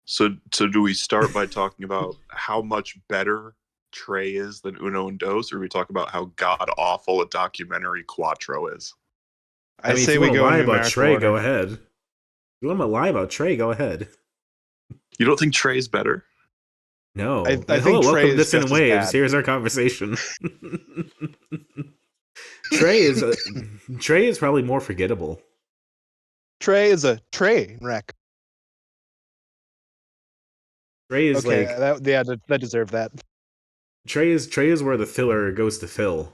So do we start by talking about how much better Trey is than Uno and Dos, or do we talk about how god awful a documentary Cuatro is? I mean, if say you we want to go in lie about numerical Trey, go order. ahead. If you want to lie about Trey, go ahead. You don't think Trey's better? No. I Hello, think Trey welcome to is Dissonant just as Waves. bad. Here's our conversation. Trey is Trey is probably more forgettable. Trey is a train wreck. Trey is Okay, like that deserved that. Trey is where the filler goes to fill.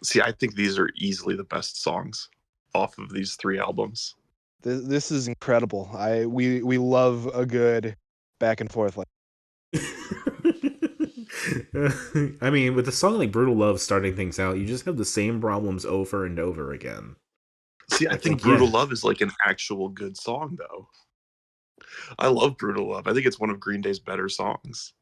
See, I think these are easily the best songs off of these 3 albums. This is incredible. We love a good back and forth. Like I mean, with a song like Brutal Love starting things out, you just have the same problems over and over again. See, I think Brutal Love is like an actual good song, though. I love Brutal Love. I think it's one of Green Day's better songs.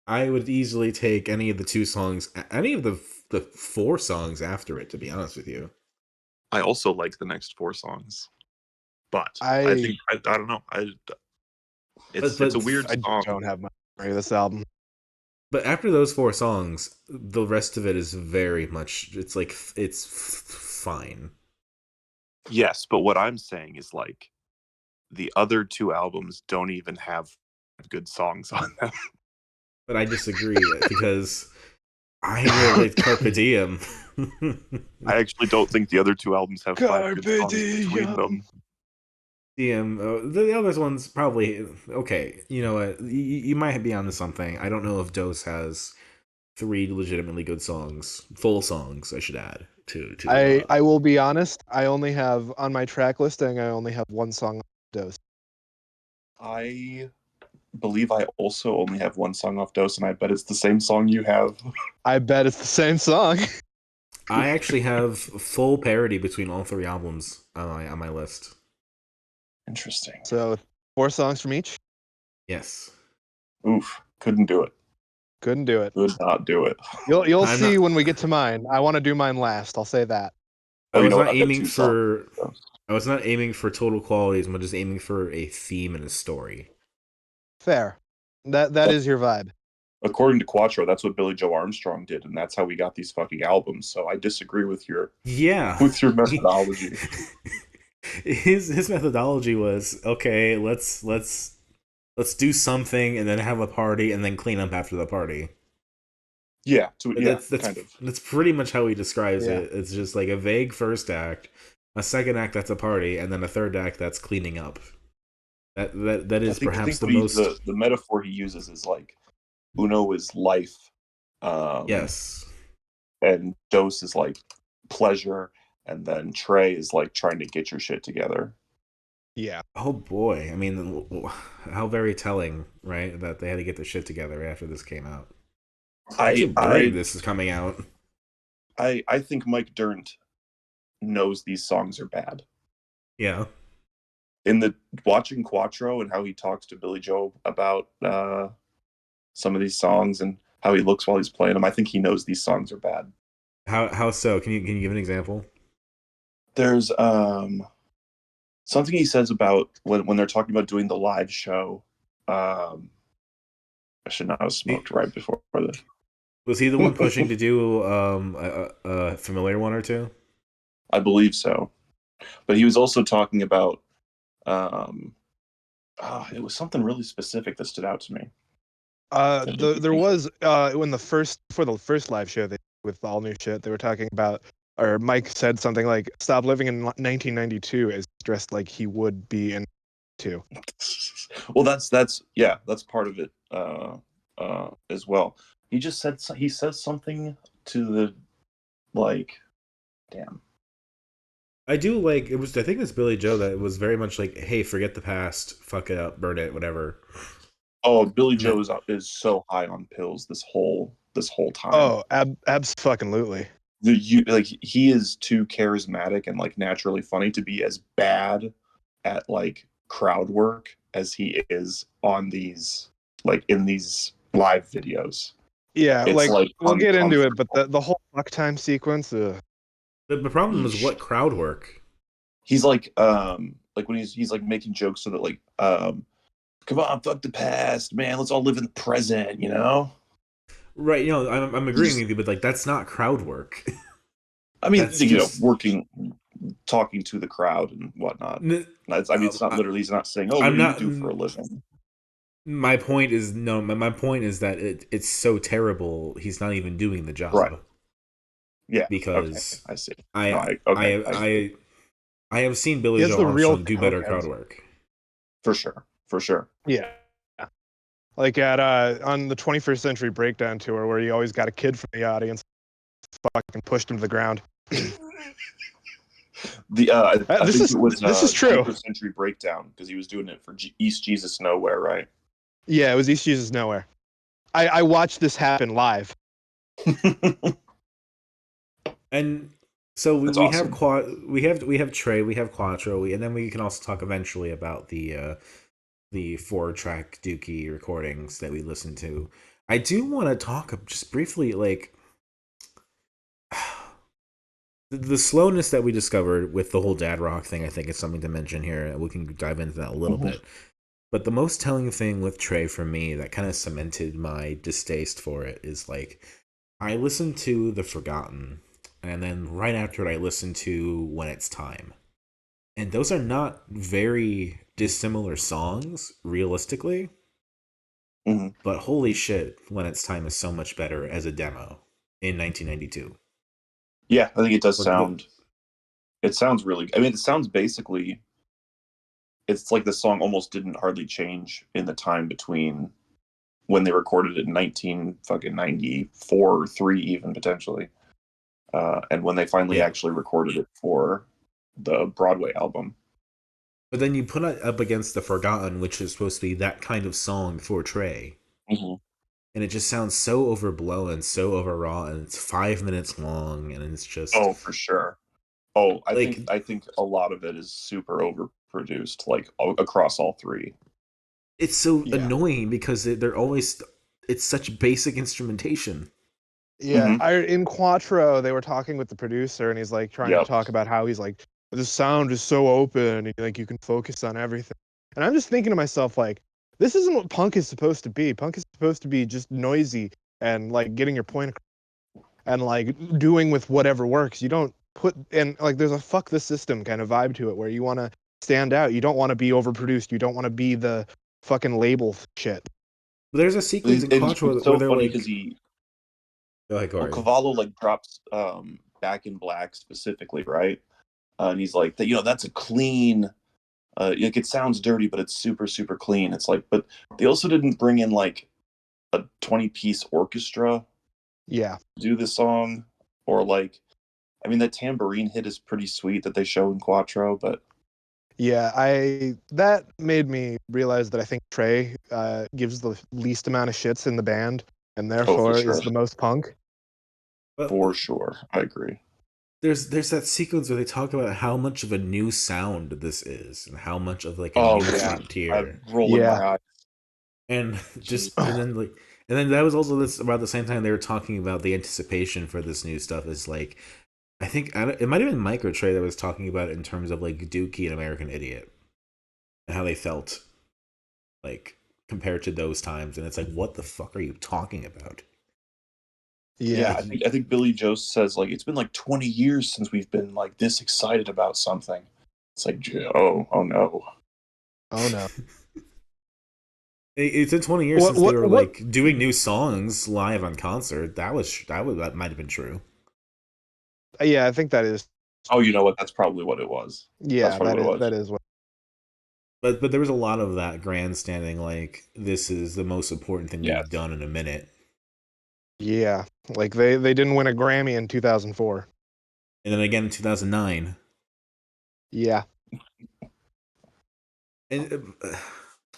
I would easily take any of the 2 songs, any of the 4 songs after it, to be honest with you. I also like the next 4 songs, but I think I don't know. It's a weird song. I don't have my memory of this album. But after those 4 songs, the rest of it is very much. It's fine. Yes, but what I'm saying is like the other 2 albums don't even have good songs on them. But I disagree because I really like Carpe Diem. I actually don't think the other 2 albums have 5 good songs between them. The other ones probably okay. You know what? You might be onto something. I don't know if Dose has 3 legitimately good songs, full songs. I should add to. I will be honest. I only have on my track listing. I only have 1 song on Dose. I believe I also only have 1 song off Dose, and I bet it's the same song you have. I bet it's the same song. I actually have full parity between all 3 albums on my list. Interesting. So 4 songs from each. Yes. Oof! Couldn't do it. Couldn't do it. Could not do it. You'll see when we get to mine. I want to do mine last. I'll say that. I was not aiming for. I was not aiming for total qualities. I'm just aiming for a theme and a story. Fair. That is your vibe. According to Cuatro, that's what Billy Joe Armstrong did, and that's how we got these fucking albums. So I disagree with your methodology. His methodology was okay. Let's do something and then have a party and then clean up after the party. Yeah, that's kind of. That's pretty much how he describes it. It's just like a vague first act, a second act that's a party, and then a third act that's cleaning up. That is perhaps the most. The metaphor he uses is like Uno is life. Yes. And Dose is like pleasure, and then Trey is like trying to get your shit together. Yeah. Oh boy. I mean, how very telling, right? That they had to get their shit together after this came out. This is coming out. I think Mike Dirnt knows these songs are bad. Yeah. In the watching Cuatro and how he talks to Billy Joe about some of these songs and how he looks while he's playing them, I think he knows these songs are bad. How so? Can you give an example? There's something he says about when they're talking about doing the live show. I should not have smoked right before this. Was he the one pushing to do a familiar one or two? I believe so. But he was also talking about it was something really specific that stood out to me. There was when for the first live show with all new shit, they were talking about, or Mike said something like, "Stop living in 1992" as dressed like he would be in 2. Well, that's part of it as well. He just says something to the like, damn. I do like it was. I think it was Billy Joe that was very much like, "Hey, forget the past, fuck it up, burn it, whatever." Oh, Billy Joe is so high on pills this whole time. Oh, abs-fucking-lutely. Like he is too charismatic and like naturally funny to be as bad at like crowd work as he is on these like in these live videos. Yeah, like we'll get into it, but the whole fuck time sequence. The problem is what crowd work. He's like when he's like making jokes so that like come on, fuck the past, man. Let's all live in the present, you know? Right, I'm agreeing with you, but like that's not crowd work. I mean, you know, talking to the crowd and whatnot. It's not literally, he's not saying, oh, what do you do for a living? My point is my point is that it's so terrible he's not even doing the job. Right. Yeah. Because I see. I have seen Billy Joe Armstrong do better crowd work. For sure. Yeah. Like at on the 21st Century Breakdown tour, where you always got a kid from the audience, fucking pushed him to the ground. This is true. 21st Century Breakdown, because he was doing it for East Jesus Nowhere, right? Yeah, it was East Jesus Nowhere. I watched this happen live. And so we awesome. have Trey, we have Cuatro, and then we can also talk eventually about the 4-track Dookie recordings that we listened to. I do want to talk just briefly, like the slowness that we discovered with the whole dad rock thing. I think is something to mention here. We can dive into that a little bit. But the most telling thing with Trey for me that kind of cemented my distaste for it is like I listened to The Forgotten, and then right after it I listened to When It's Time. And those are not very dissimilar songs, realistically. Mm-hmm. But holy shit, When It's Time is so much better as a demo in 1992. Yeah, I think it does sound... It sounds really... I mean, it sounds basically... It's like the song almost didn't hardly change in the time between when they recorded it in 1994 or 3 even, potentially. And when they finally actually recorded it for the Broadway album. But then you put it up against The Forgotten, which is supposed to be that kind of song for Trey. Mm-hmm. And it just sounds so overblown, so overwrought, and it's 5 minutes long, and it's just... Oh, for sure. Oh, I think a lot of it is super overproduced, like across all 3. It's so annoying because they're always... It's such basic instrumentation. Yeah, in Cuatro, they were talking with the producer, and he's like trying to talk about how he's like, the sound is so open, and like you can focus on everything. And I'm just thinking to myself, like, this isn't what punk is supposed to be. Punk is supposed to be just noisy and like getting your point across and like doing with whatever works. You don't put and like there's a fuck the system kind of vibe to it where you want to stand out. You don't want to be overproduced. You don't want to be the fucking label shit. There's a sequence in Cuatro where they're like... Go ahead, Corey. Cavallo like drops Back in Black specifically, right? And he's like, that's a clean... like it sounds dirty, but it's super, super clean. It's like, but they also didn't bring in like a 20-piece orchestra. Yeah. To do this song, or like, I mean, that tambourine hit is pretty sweet that they show in Cuatro, but yeah, that made me realize that I think Trey gives the least amount of shits in the band, and therefore is the most punk. For sure, I agree. There's that sequence where they talk about how much of a new sound this is, and how much of like a new frontier. Rolling my eyes. And then that was also about the same time they were talking about the anticipation for this new stuff. Is like, I think it might have been Mike or Trey that was talking about it in terms of like Dookie and American Idiot, and how they felt like compared to those times. And it's like, what the fuck are you talking about? Yeah, I think Billy Joe says like it's been like 20 years since we've been like this excited about something. It's like, oh no. It's been 20 years since they were like doing new songs live on concert. That might have been true. Yeah, I think that is. Oh, you know what? That's probably what it was. Yeah, that is what. But there was a lot of that grandstanding, like this is the most important thing you've done in a minute. Yeah, like they didn't win a Grammy in 2004. And then again in 2009. Yeah. And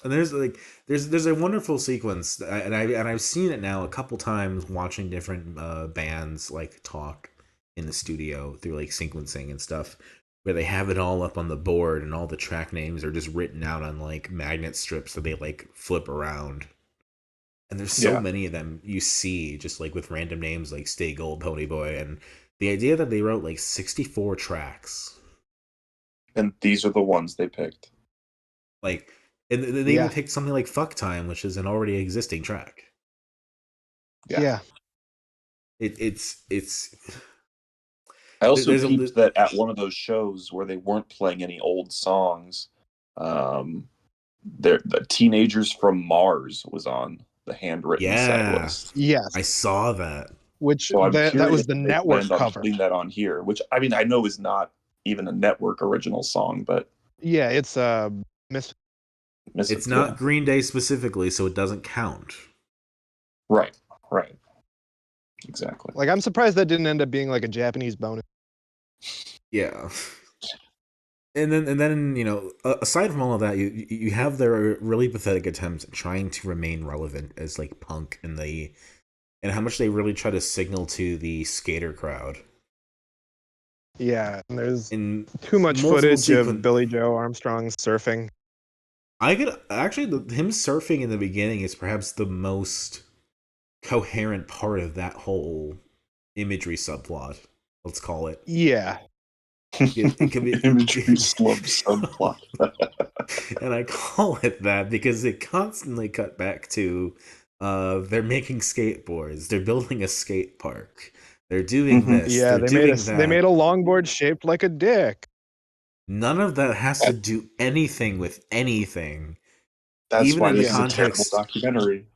there's a wonderful sequence, and I've seen it now a couple times watching different bands like talk in the studio through like sequencing and stuff, where they have it all up on the board and all the track names are just written out on like magnet strips that they like flip around. And there's so many of them you see just like with random names like Stay Gold, Pony Boy, and the idea that they wrote like 64 tracks. And these are the ones they picked. Like And they even picked something like "Fuck Time," which is an already existing track. Yeah. It's. I also peeped that at one of those shows where they weren't playing any old songs, the Teenagers from Mars was on the handwritten set list. Yes, I saw that. Which so that was the network cover. Putting that on here, which I mean I know is not even a network original song, but yeah, it's it's not Green Day specifically, so it doesn't count. Right. Exactly. Like, I'm surprised that didn't end up being like a Japanese bonus. Yeah. And then you know, aside from all of that, you have their really pathetic attempts at trying to remain relevant as like punk and how much they really try to signal to the skater crowd. Yeah, and there's too much footage of Billy Joe Armstrong surfing. I could actually him surfing in the beginning is perhaps the most coherent part of that whole imagery subplot. Let's call it. Yeah. It could be imagery subplot. And I call it that because it constantly cut back to they're making skateboards, they're building a skate park, they're doing this, yeah, they made a longboard shaped like a dick. None of that has to do anything with anything. That's even why in this the context, is a terrible documentary.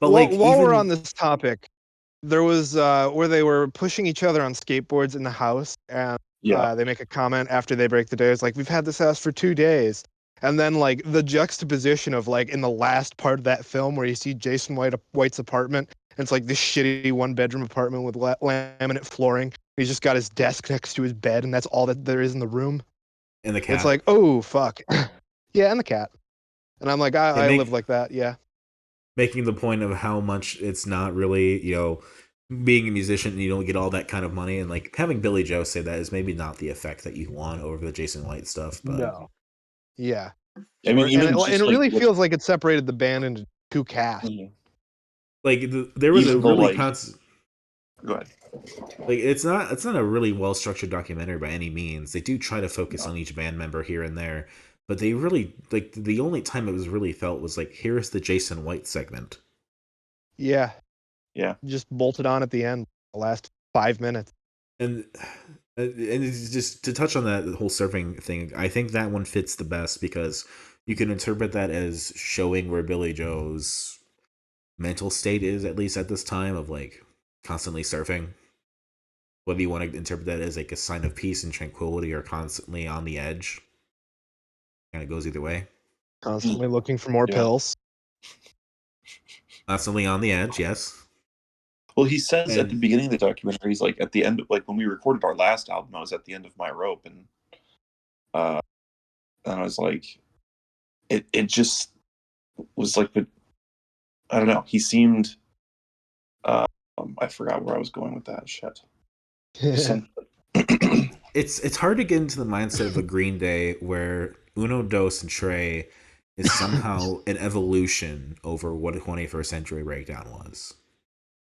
But while we're on this topic, there was where they were pushing each other on skateboards in the house, and they make a comment after they break the day. It's like, we've had this house for 2 days. And then like the juxtaposition of like in the last part of that film where you see Jason White's apartment, and it's like this shitty 1-bedroom apartment with laminate flooring. He's just got his desk next to his bed, and that's all that there is in the room. And the cat. It's like, oh fuck. Yeah, and the cat. And I'm like, I live like that. Yeah. Making the point of how much it's not really, you know, being a musician, you don't get all that kind of money, and like having Billy Joe say that is maybe not the effect that you want over the Jason White stuff. But no. Yeah. I mean, and it really feels like it separated the band into two casts. Like there was a really Go ahead. Like it's not a really well structured documentary by any means. They do try to focus on each band member here and there, but they really like the only time it was really felt was like, here's the Jason White segment. Yeah. Yeah. Just bolted on at the end, the last 5 minutes. And it's just to touch on that whole surfing thing, I think that one fits the best because you can interpret that as showing where Billy Joe's mental state is, at least at this time, of like constantly surfing. Whether you want to interpret that as like a sign of peace and tranquility or constantly on the edge. Kind of goes either way. Constantly looking for more pills. Constantly on the edge, yes. Well, he says at the beginning of the documentary, he's like, at the end, like when we recorded our last album, I was at the end of my rope, and I was like, it just was like, I don't know. He seemed, I forgot where I was going with that shit. It's hard to get into the mindset of a Green Day where Uno, Dos, and Trey is somehow an evolution over what a 21st Century Breakdown was.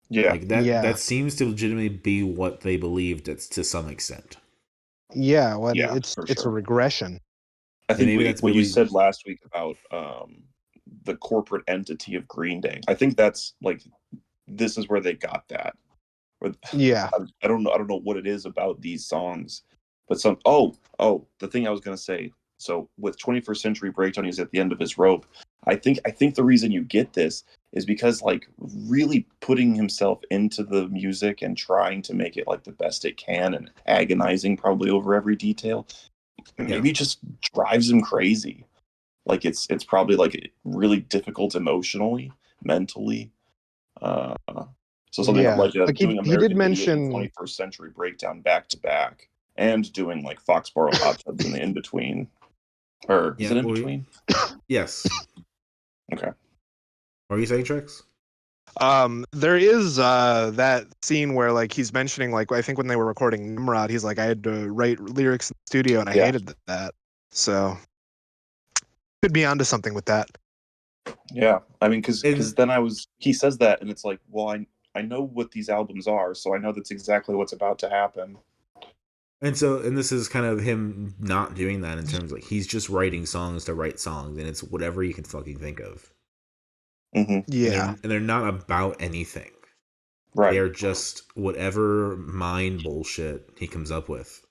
Yeah. Like that seems to legitimately be what they believed to some extent. Yeah, well, it's a regression. I think what you said last week about the corporate entity of Green Day, I think that's like, this is where they got that. Yeah. I don't know what it is about these songs, but the thing I was gonna say. So with 21st Century Breakdown, he's at the end of his rope. I think the reason you get this is because like really putting himself into the music and trying to make it like the best it can and agonizing probably over every detail, maybe just drives him crazy. Like it's probably like really difficult emotionally, mentally. So something like doing American Idiot and 21st Century Breakdown back to back, and doing like Foxborough Hot Tubs in the in between, or is it in between? Yes. Okay. What are you saying, Trix? There is that scene where like he's mentioning, like, I think when they were recording Nimrod, he's like, I had to write lyrics in the studio and I hated that. So could be onto something with that. Yeah, I mean, because then he says that, and it's like, well, I know what these albums are, so I know that's exactly what's about to happen. And this is kind of him not doing that in terms of like he's just writing songs to write songs, and it's whatever you can fucking think of. Mm-hmm. Yeah. And they're not about anything. Right. They're just whatever mind bullshit he comes up with.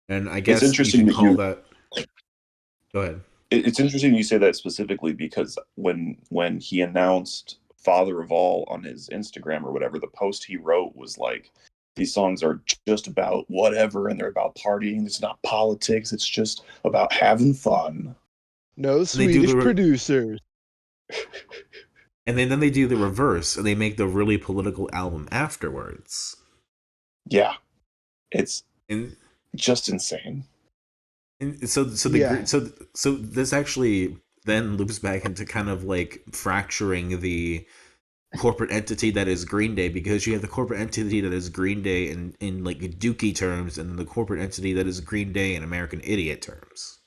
And I It's guess you interesting can that call that. Go ahead. It's interesting you say that specifically because when he announced Father of All on his Instagram or whatever, the post he wrote was like, these songs are just about whatever and they're about partying. It's not politics. It's just about having fun. No And they do Swedish producers. And then they do the reverse, and they make the really political album afterwards. Yeah, it's And just insane. And so this actually then loops back into kind of like fracturing the corporate entity that is Green Day, because you have the corporate entity that is Green Day in like Dookie terms, and the corporate entity that is Green Day in American Idiot terms.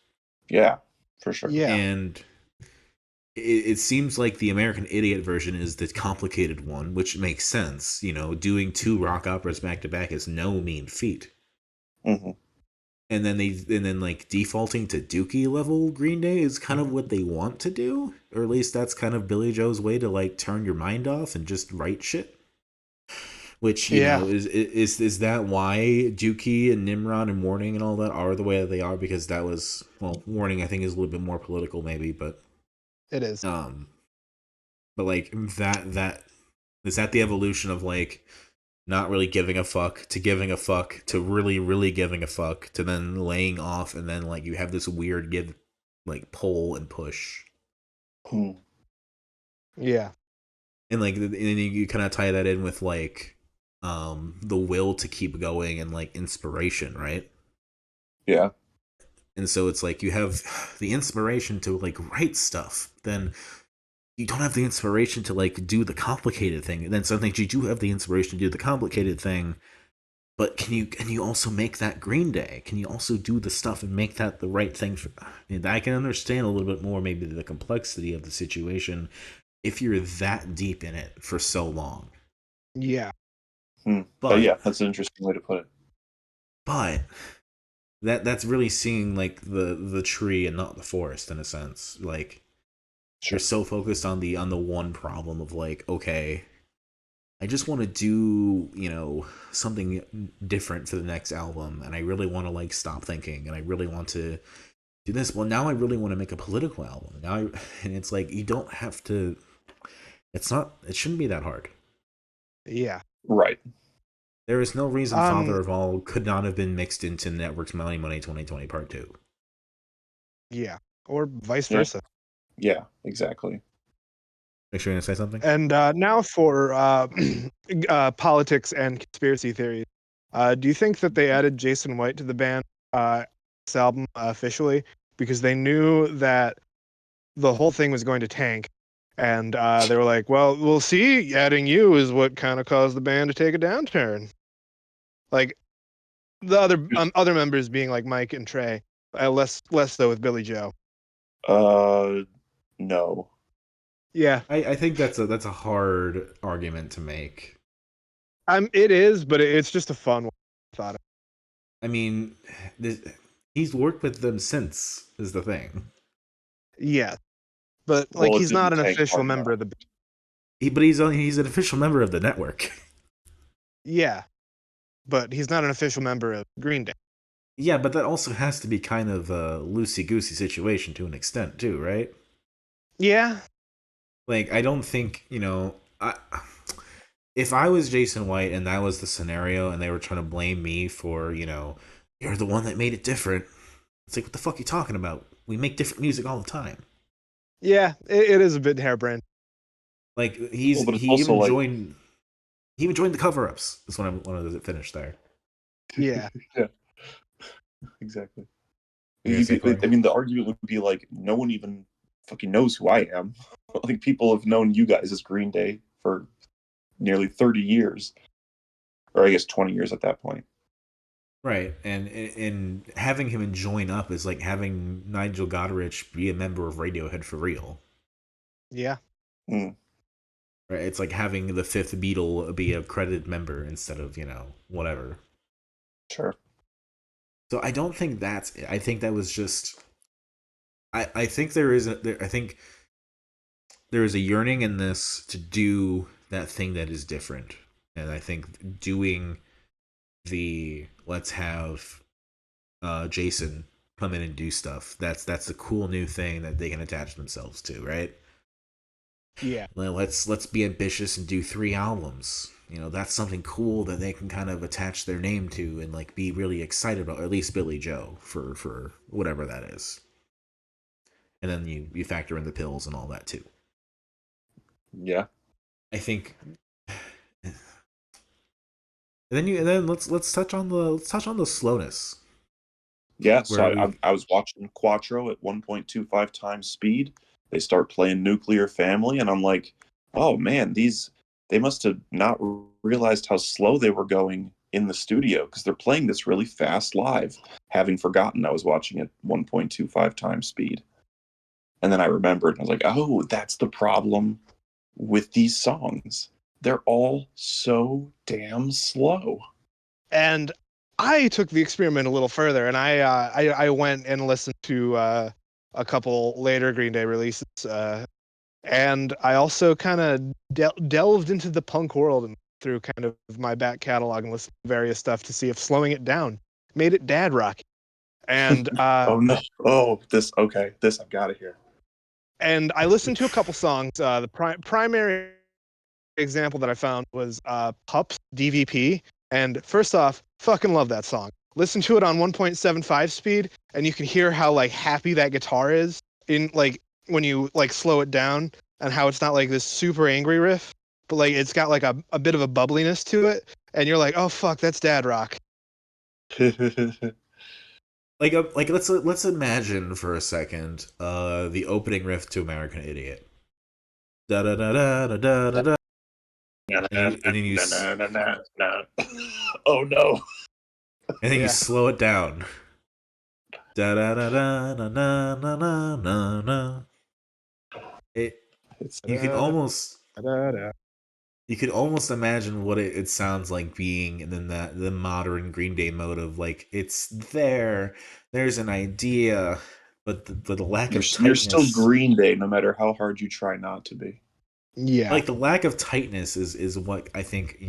Yeah, for sure. Yeah. And it seems like the American Idiot version is the complicated one, which makes sense. You know, doing 2 rock operas back to back is no mean feat. Mm-hmm. And then like defaulting to Dookie level Green Day is kind of what they want to do, or at least that's kind of Billy Joe's way to like turn your mind off and just write shit. Which you know is that why Dookie and Nimrod and Warning and all that are the way that they are? Because that was, well, Warning I think is a little bit more political maybe, but it is. But like that is that the evolution of like not really giving a fuck to giving a fuck to really, really giving a fuck to then laying off, and then like you have this weird give, like pull and push. Yeah. And like and then you kind of tie that in with like the will to keep going and like inspiration, right? Yeah. And so it's like you have the inspiration to like write stuff, then you don't have the inspiration to like do the complicated thing, and then suddenly you do have the inspiration to do the complicated thing. But can you also make that Green Day? Can you also do the stuff and make that the right thing for? And I can understand a little bit more maybe the complexity of the situation if you're that deep in it for so long. Yeah. But yeah, that's an interesting way to put it. But that's really seeing like the tree and not the forest in a sense. Like you're so focused on the one problem of like, okay, I just want to do, you know, something different for the next album, and I really want to like stop thinking, and I really want to do this. Well, now I really want to make a political album. And it's like you don't have to. It shouldn't be that hard. Yeah. Right. There is no reason Father of All could not have been mixed into Network's Money 2020 Part 2. Yeah. Or vice versa. Yeah, exactly. Make sure you're going to say something. And now for politics and conspiracy theories. Do you think that they added Jason White to the band this album officially because they knew that the whole thing was going to tank, and they were like, well, we'll see, adding you is what kind of caused the band to take a downturn? Like the other members being like Mike and Trey, less so with Billy Joe. No. Yeah, I think that's a hard argument to make. It is, but it's just a fun one. I thought. I mean, he's worked with them since is the thing. Yeah, but like he's not an official member of the. But he's an official member of the network. Yeah, but he's not an official member of Green Day. Yeah, but that also has to be kind of a loosey-goosey situation to an extent too, right? Yeah. Like, I don't think, you know, if I was Jason White and that was the scenario and they were trying to blame me for, you know, you're the one that made it different, it's like, what the fuck are you talking about? We make different music all the time. Yeah, it is a bit harebrained. Like, he even joined the cover-ups. That's when I wanted to finish there. Yeah. Yeah. Exactly. I mean, the argument would be like, no one even fucking knows who I am. Like, people have known you guys as Green Day for nearly 30 years. Or I guess 20 years at that point. Right, and having him join up is like having Nigel Godrich be a member of Radiohead for real. Yeah. Right, it's like having the fifth Beatle be a credited member instead of, you know, whatever. Sure. So I don't think that's it. I think that was just. I think there is I think there is a yearning in this to do that thing that is different, and I think doing the let's have Jason come in and do stuff. That's a cool new thing that they can attach themselves to, right? Yeah. Well, let's be ambitious and do 3 albums. That's something cool that they can kind of attach their name to and like be really excited about. Or at least Billy Joe for whatever that is. And then you factor in the pills and all that too. Yeah. I think. And then let's touch on the slowness. Yeah, so Where we I was watching Cuatro at 1.25 times speed. They start playing Nuclear Family, and I'm like, oh man, they must have not realized how slow they were going in the studio because they're playing this really fast live, having forgotten I was watching at 1.25 times speed. And then I remembered, and I was like, oh, that's the problem with these songs. They're all so damn slow. And I took the experiment a little further, and I went and listened to a couple later Green Day releases, and I also kind of delved into the punk world and through kind of my back catalog and listened to various stuff to see if slowing it down made it dad rocky. And Oh no! Oh, this I've got to hear. And I listened to a couple songs. The primary example that I found was Pups DVP. And first off, fucking love that song. Listen to it on 1.75 speed, and you can hear how like happy that guitar is in like when you like slow it down, and how it's not like this super angry riff, but like it's got like a bit of a bubbliness to it, and you're like, oh fuck, that's dad rock. like let's imagine for a second the opening riff to American Idiot. Da da da da da da da da. And then you oh no! and then you slow it down. Da da da da da da da da da da. You can almost imagine what it sounds like being in the modern Green Day mode of like it's there's an idea, but the lack of tightness. You're still Green Day, no matter how hard you try not to be. Yeah, like the lack of tightness is what I think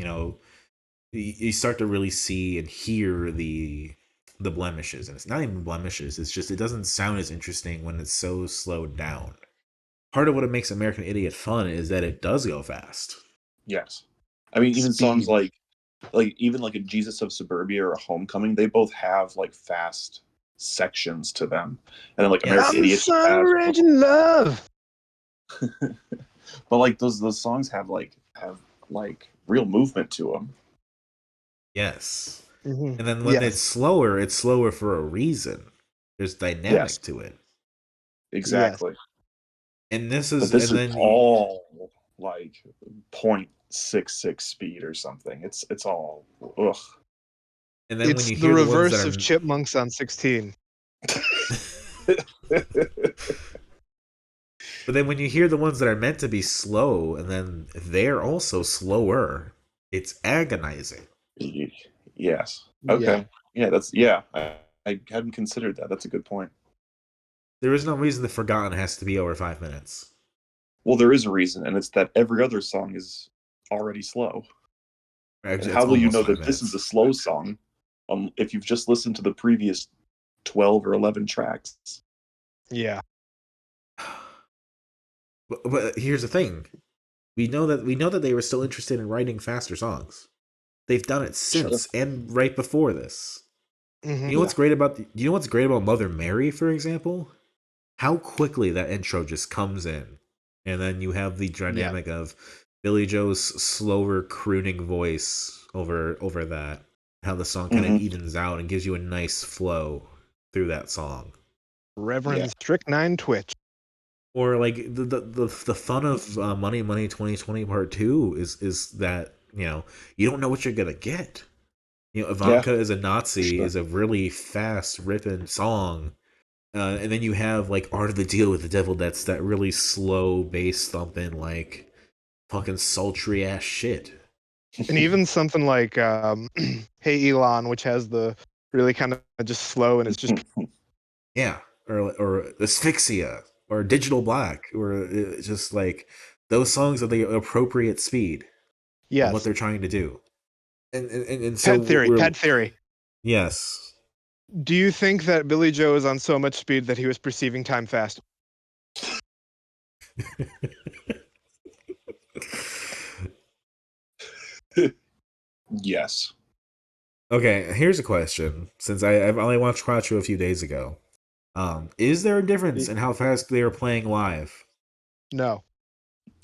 you start to really see and hear the blemishes, and it's not even blemishes. It's just it doesn't sound as interesting when it's so slowed down. Part of what makes American Idiot fun is that it does go fast. Yes, I mean even Speed. songs like even like a Jesus of Suburbia or a Homecoming, they both have like fast sections to them, and then like American Idiot has love. But like those songs have real movement to them. Yes. Mm-hmm. And then when it's slower for a reason. There's dynamic to it. Exactly. Yes. And this is all like 0.66 speed or something. It's all ugh. And then it's when you the hear reverse of Chipmunks on 16. But then when you hear the ones that are meant to be slow, and then they're also slower, it's agonizing. Yes. Okay. Yeah. I hadn't considered that. That's a good point. There is no reason The Forgotten has to be over 5 minutes. Well, there is a reason, and it's that every other song is already slow. And It's how will you know that minutes. this is a slow song if you've just listened to the previous 12 or 11 tracks? Yeah. But here's the thing. We know that they were still interested in writing faster songs. They've done it since and right before this. Mm-hmm. You know what's great about Mother Mary, for example? How quickly that intro just comes in. And then you have the dynamic of Billy Joe's slower crooning voice over that. How the song kind of evens out and gives you a nice flow through that song. Reverend Strychnine Twitch. Or like the fun of Money 2020 Part 2 is that, you don't know what you're gonna get. Ivanka is a Nazi is a really fast ripping song. And then you have like Art of the Deal with the Devil, that's that really slow bass thumping, like fucking sultry ass shit. And even something like Hey Elon, which has the really kind of just slow, and it's just Yeah, or Asphyxia, or Digital Black, or just like those songs are the appropriate speed of what yes. they're trying to do. And so Pet theory. yes. Do you think that Billy Joe is on so much speed that he was perceiving time fast? Yes. Okay, here's a question. Since I've only watched Cuatro a few days ago, is there a difference in how fast they are playing live? No.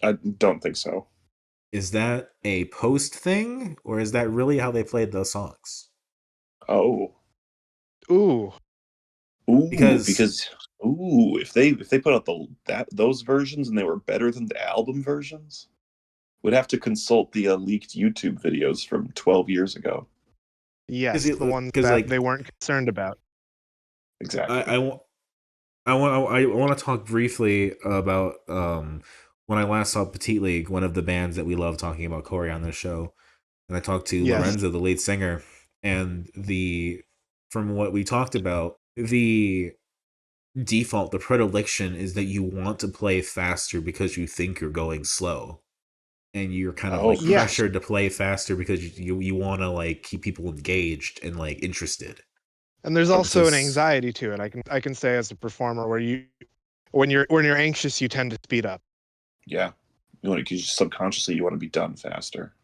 I don't think so. Is that a post thing, or is that really how they played those songs? Oh. Ooh. Because if they put out those versions and they were better than the album versions, we'd have to consult the leaked YouTube videos from 12 years ago. Yes, the ones because that like they weren't concerned about. Exactly. I want to talk briefly about when I last saw Petite League, one of the bands that we love talking about Corey on this show, and I talked to Yes. Lorenzo, the lead singer, and from what we talked about, the default, the predilection is that you want to play faster because you think you're going slow, and you're kind of like yes. pressured to play faster because you want to like keep people engaged and like interested. And there's also an Versus- anxiety to it. I can say as a performer where when you're anxious, you tend to speed up. Yeah. Because subconsciously you want to be done faster.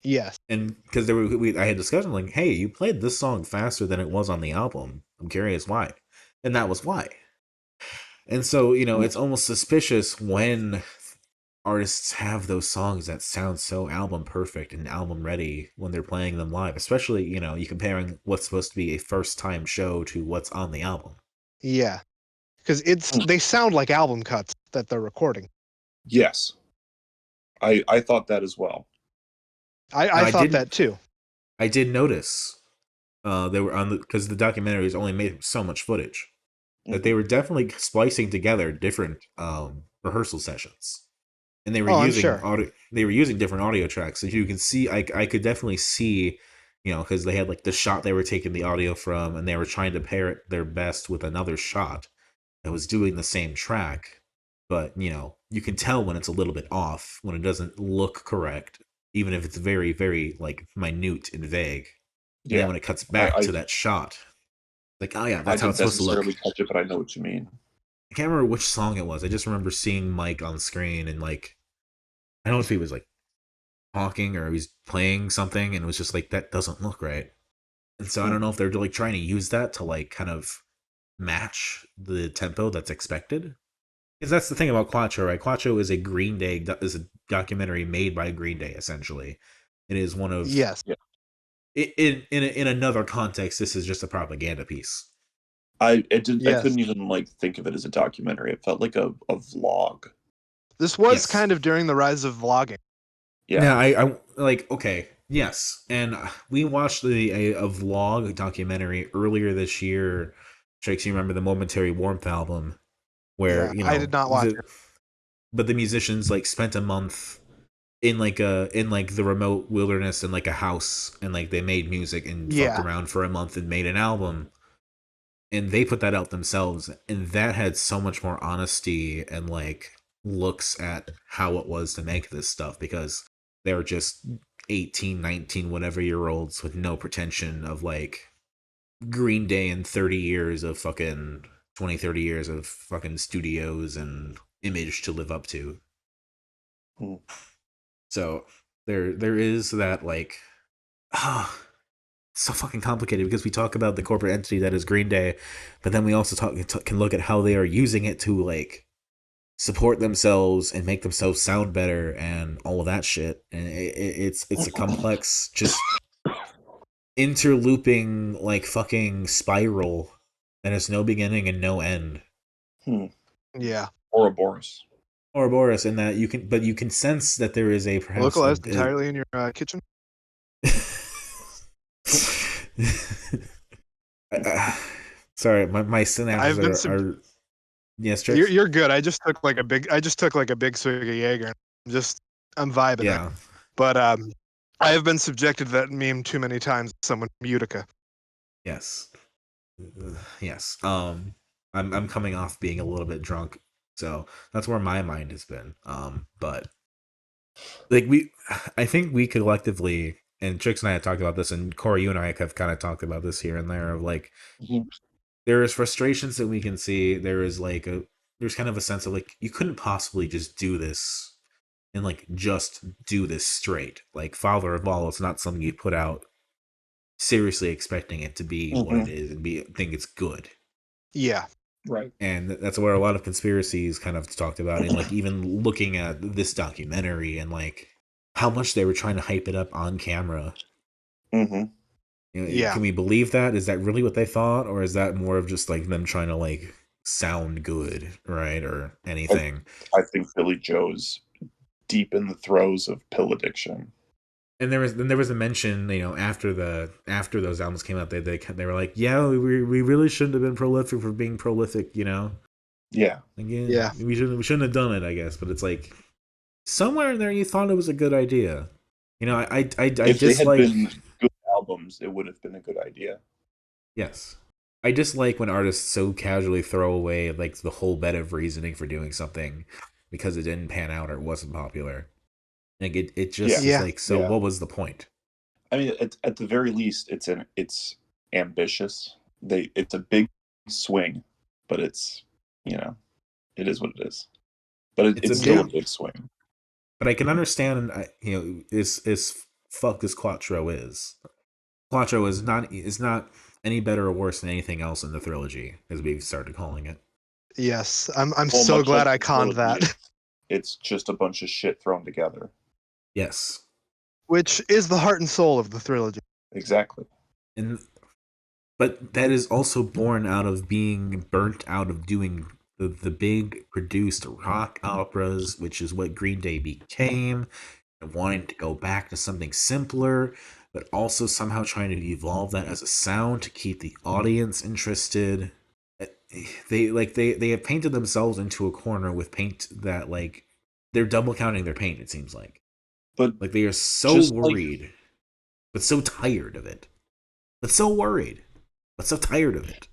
Yes. And because I had discussion like, hey, you played this song faster than it was on the album. I'm curious why. And that was why. And so, it's almost suspicious when artists have those songs that sound so album perfect and album ready when they're playing them live, especially, you comparing what's supposed to be a first time show to what's on the album. Yeah. Because they sound like album cuts that they're recording. Yes. I thought that as well. I thought that too. I did notice they were because the documentaries only made so much footage that they were definitely splicing together different rehearsal sessions, and they were using they were using different audio tracks. So you can see, I could definitely see, because they had like the shot they were taking the audio from, and they were trying to pair it their best with another shot that was doing the same track. But you can tell when it's a little bit off, when it doesn't look correct, even if it's very, very like minute and vague. And then when it cuts back to that shot, like, oh yeah, that's how it's supposed to look. I didn't necessarily catch it, but I know what you mean. I can't remember which song it was. I just remember seeing Mike on screen, and like, I don't know if he was like talking or he was playing something, and it was just like, that doesn't look right. And so I don't know if they're like trying to use that to like kind of match the tempo that's expected. Because that's the thing about Cuatro, right? Cuatro is a documentary made by Green Day, essentially. It is one of yes. In another context, this is just a propaganda piece. I couldn't even like think of it as a documentary. It felt like a vlog. This was kind of during the rise of vlogging. Yeah, I like, okay, yes. And we watched a vlog documentary earlier this year. Shakes, you remember the Momentary Warmth album, where I did not watch it. But the musicians like spent a month in like the remote wilderness in like a house, and like they made music and fucked around for a month and made an album, and they put that out themselves, and that had so much more honesty and like looks at how it was to make this stuff, because they were just 18, 19, whatever year olds with no pretension of like Green Day and 30 years of fucking 20, 30 years of fucking studios and image to live up to. So there is that like, it's so fucking complicated, because we talk about the corporate entity that is Green Day, but then we also can look at how they are using it to like support themselves and make themselves sound better and all of that shit. And it's a complex, just interlooping like fucking spiral that has no beginning and no end. Yeah. Ouroboros. Ouroboros, in that you can sense that there is a perhaps localized entirely in your kitchen. Sorry, my synapses are yes, you're good. I just took like a big swig of Jaeger. I'm vibing. Yeah. But I have been subjected to that meme too many times. Someone from Utica. Yes. Yes. I'm coming off being a little bit drunk, so that's where my mind has been. But like I think we collectively, and Trix and I had talked about this, and Corey, you and I have kind of talked about this here and there of like Mhm. there is frustrations that we can see. There's kind of a sense of like you couldn't possibly just do this and like just do this straight. Like Father of All, it's not something you put out seriously expecting it to be what it is and think it's good. Yeah. Right. And that's where a lot of conspiracies kind of talked about, and like even looking at this documentary and like how much they were trying to hype it up on camera. Mm-hmm. You know, Yeah. can we believe that? Is that really what they thought, or is that more of just like them trying to like sound good, right, or anything? I think Billy Joe's deep in the throes of pill addiction. And there was a mention, you know, after those albums came out, they were like, yeah, we really shouldn't have been prolific for being prolific, you know. Yeah. Again, Yeah. we shouldn't have done it, I guess. But it's like somewhere in there you thought it was a good idea. You know, I If they had dislike. been good albums, it would have been a good idea. Yes, I dislike when artists so casually throw away like the whole bed of reasoning for doing something because it didn't pan out or it wasn't popular. Like it just is Yeah. like, so Yeah. what was the point? I mean, at the very least, it's ambitious. It's a big swing, but it's, you know, it is what it is. But It's it's a still a big, big swing. but I can understand. You know, is fuck as Cuatro is. Cuatro is not any better or worse than anything else in the trilogy, as we've started calling it. Yes. I'm Well, so much glad like I the conned trilogy, that. it's just a bunch of shit thrown together. Yes, Which is the heart and soul of the trilogy. Exactly. and but that is also born out of being burnt out of doing the big produced rock operas, which is what Green Day became, and wanting to go back to something simpler, but also somehow trying to evolve that as a sound to keep the audience interested. They have painted themselves into a corner with paint that like they're double counting their paint, it seems But like they are so just like worried but so tired of it, but so worried but so tired of it.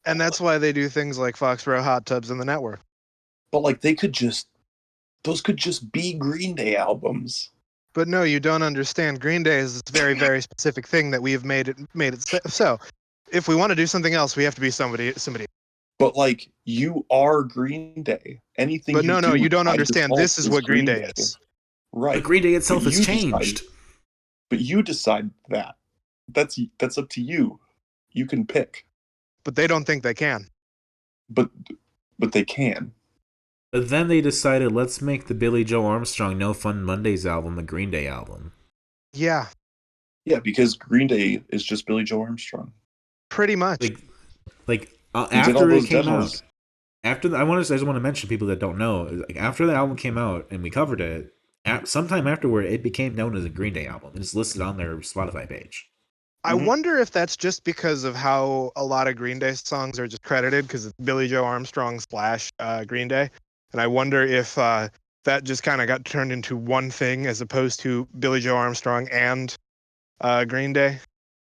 And that's why they do things like Foxborough Hot Tubs in the network. but like those could just be Green Day albums. But no, you don't understand. Green Day is this very, very specific thing that we have made it so. If we want to do something else, we have to be somebody. But like you are Green Day. Anything But you no, do you don't by understand. default This is what Green Day is. But Right. Green Day itself But has you changed. But you decide that. That's up to you. You can pick. But they don't think they can. But they can. But then they decided, let's make the Billy Joe Armstrong No Fun Mondays album a Green Day album. Yeah, Yeah, because Green Day is just Billy Joe Armstrong. pretty much. He did all After it those came demos. out, I just want to mention people that don't know. Like after the album came out and we covered it, sometime afterward, it became known as a Green Day album. It's listed on their Spotify page. I wonder if that's just because of how a lot of Green Day songs are just credited because it's Billy Joe Armstrong / Green Day. And I wonder if that just kind of got turned into one thing as opposed to Billy Joe Armstrong and Green Day.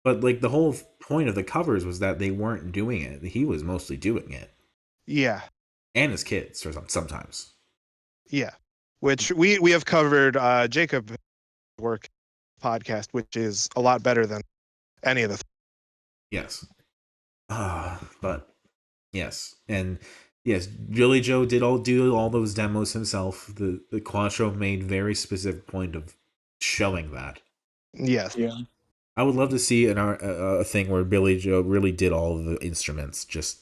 But like the whole point of the covers was that they weren't doing it. He was mostly doing it. Yeah, And his kids, or sometimes. yeah. Which we have covered Jacob's work podcast, which is a lot better than any of the. Yes. But yes, and yes, Billy Joe did do all those demos himself. The Cuatro made very specific point of showing that. Yes. Yeah. I would love to see a thing where Billy Joe really did all of the instruments. Just.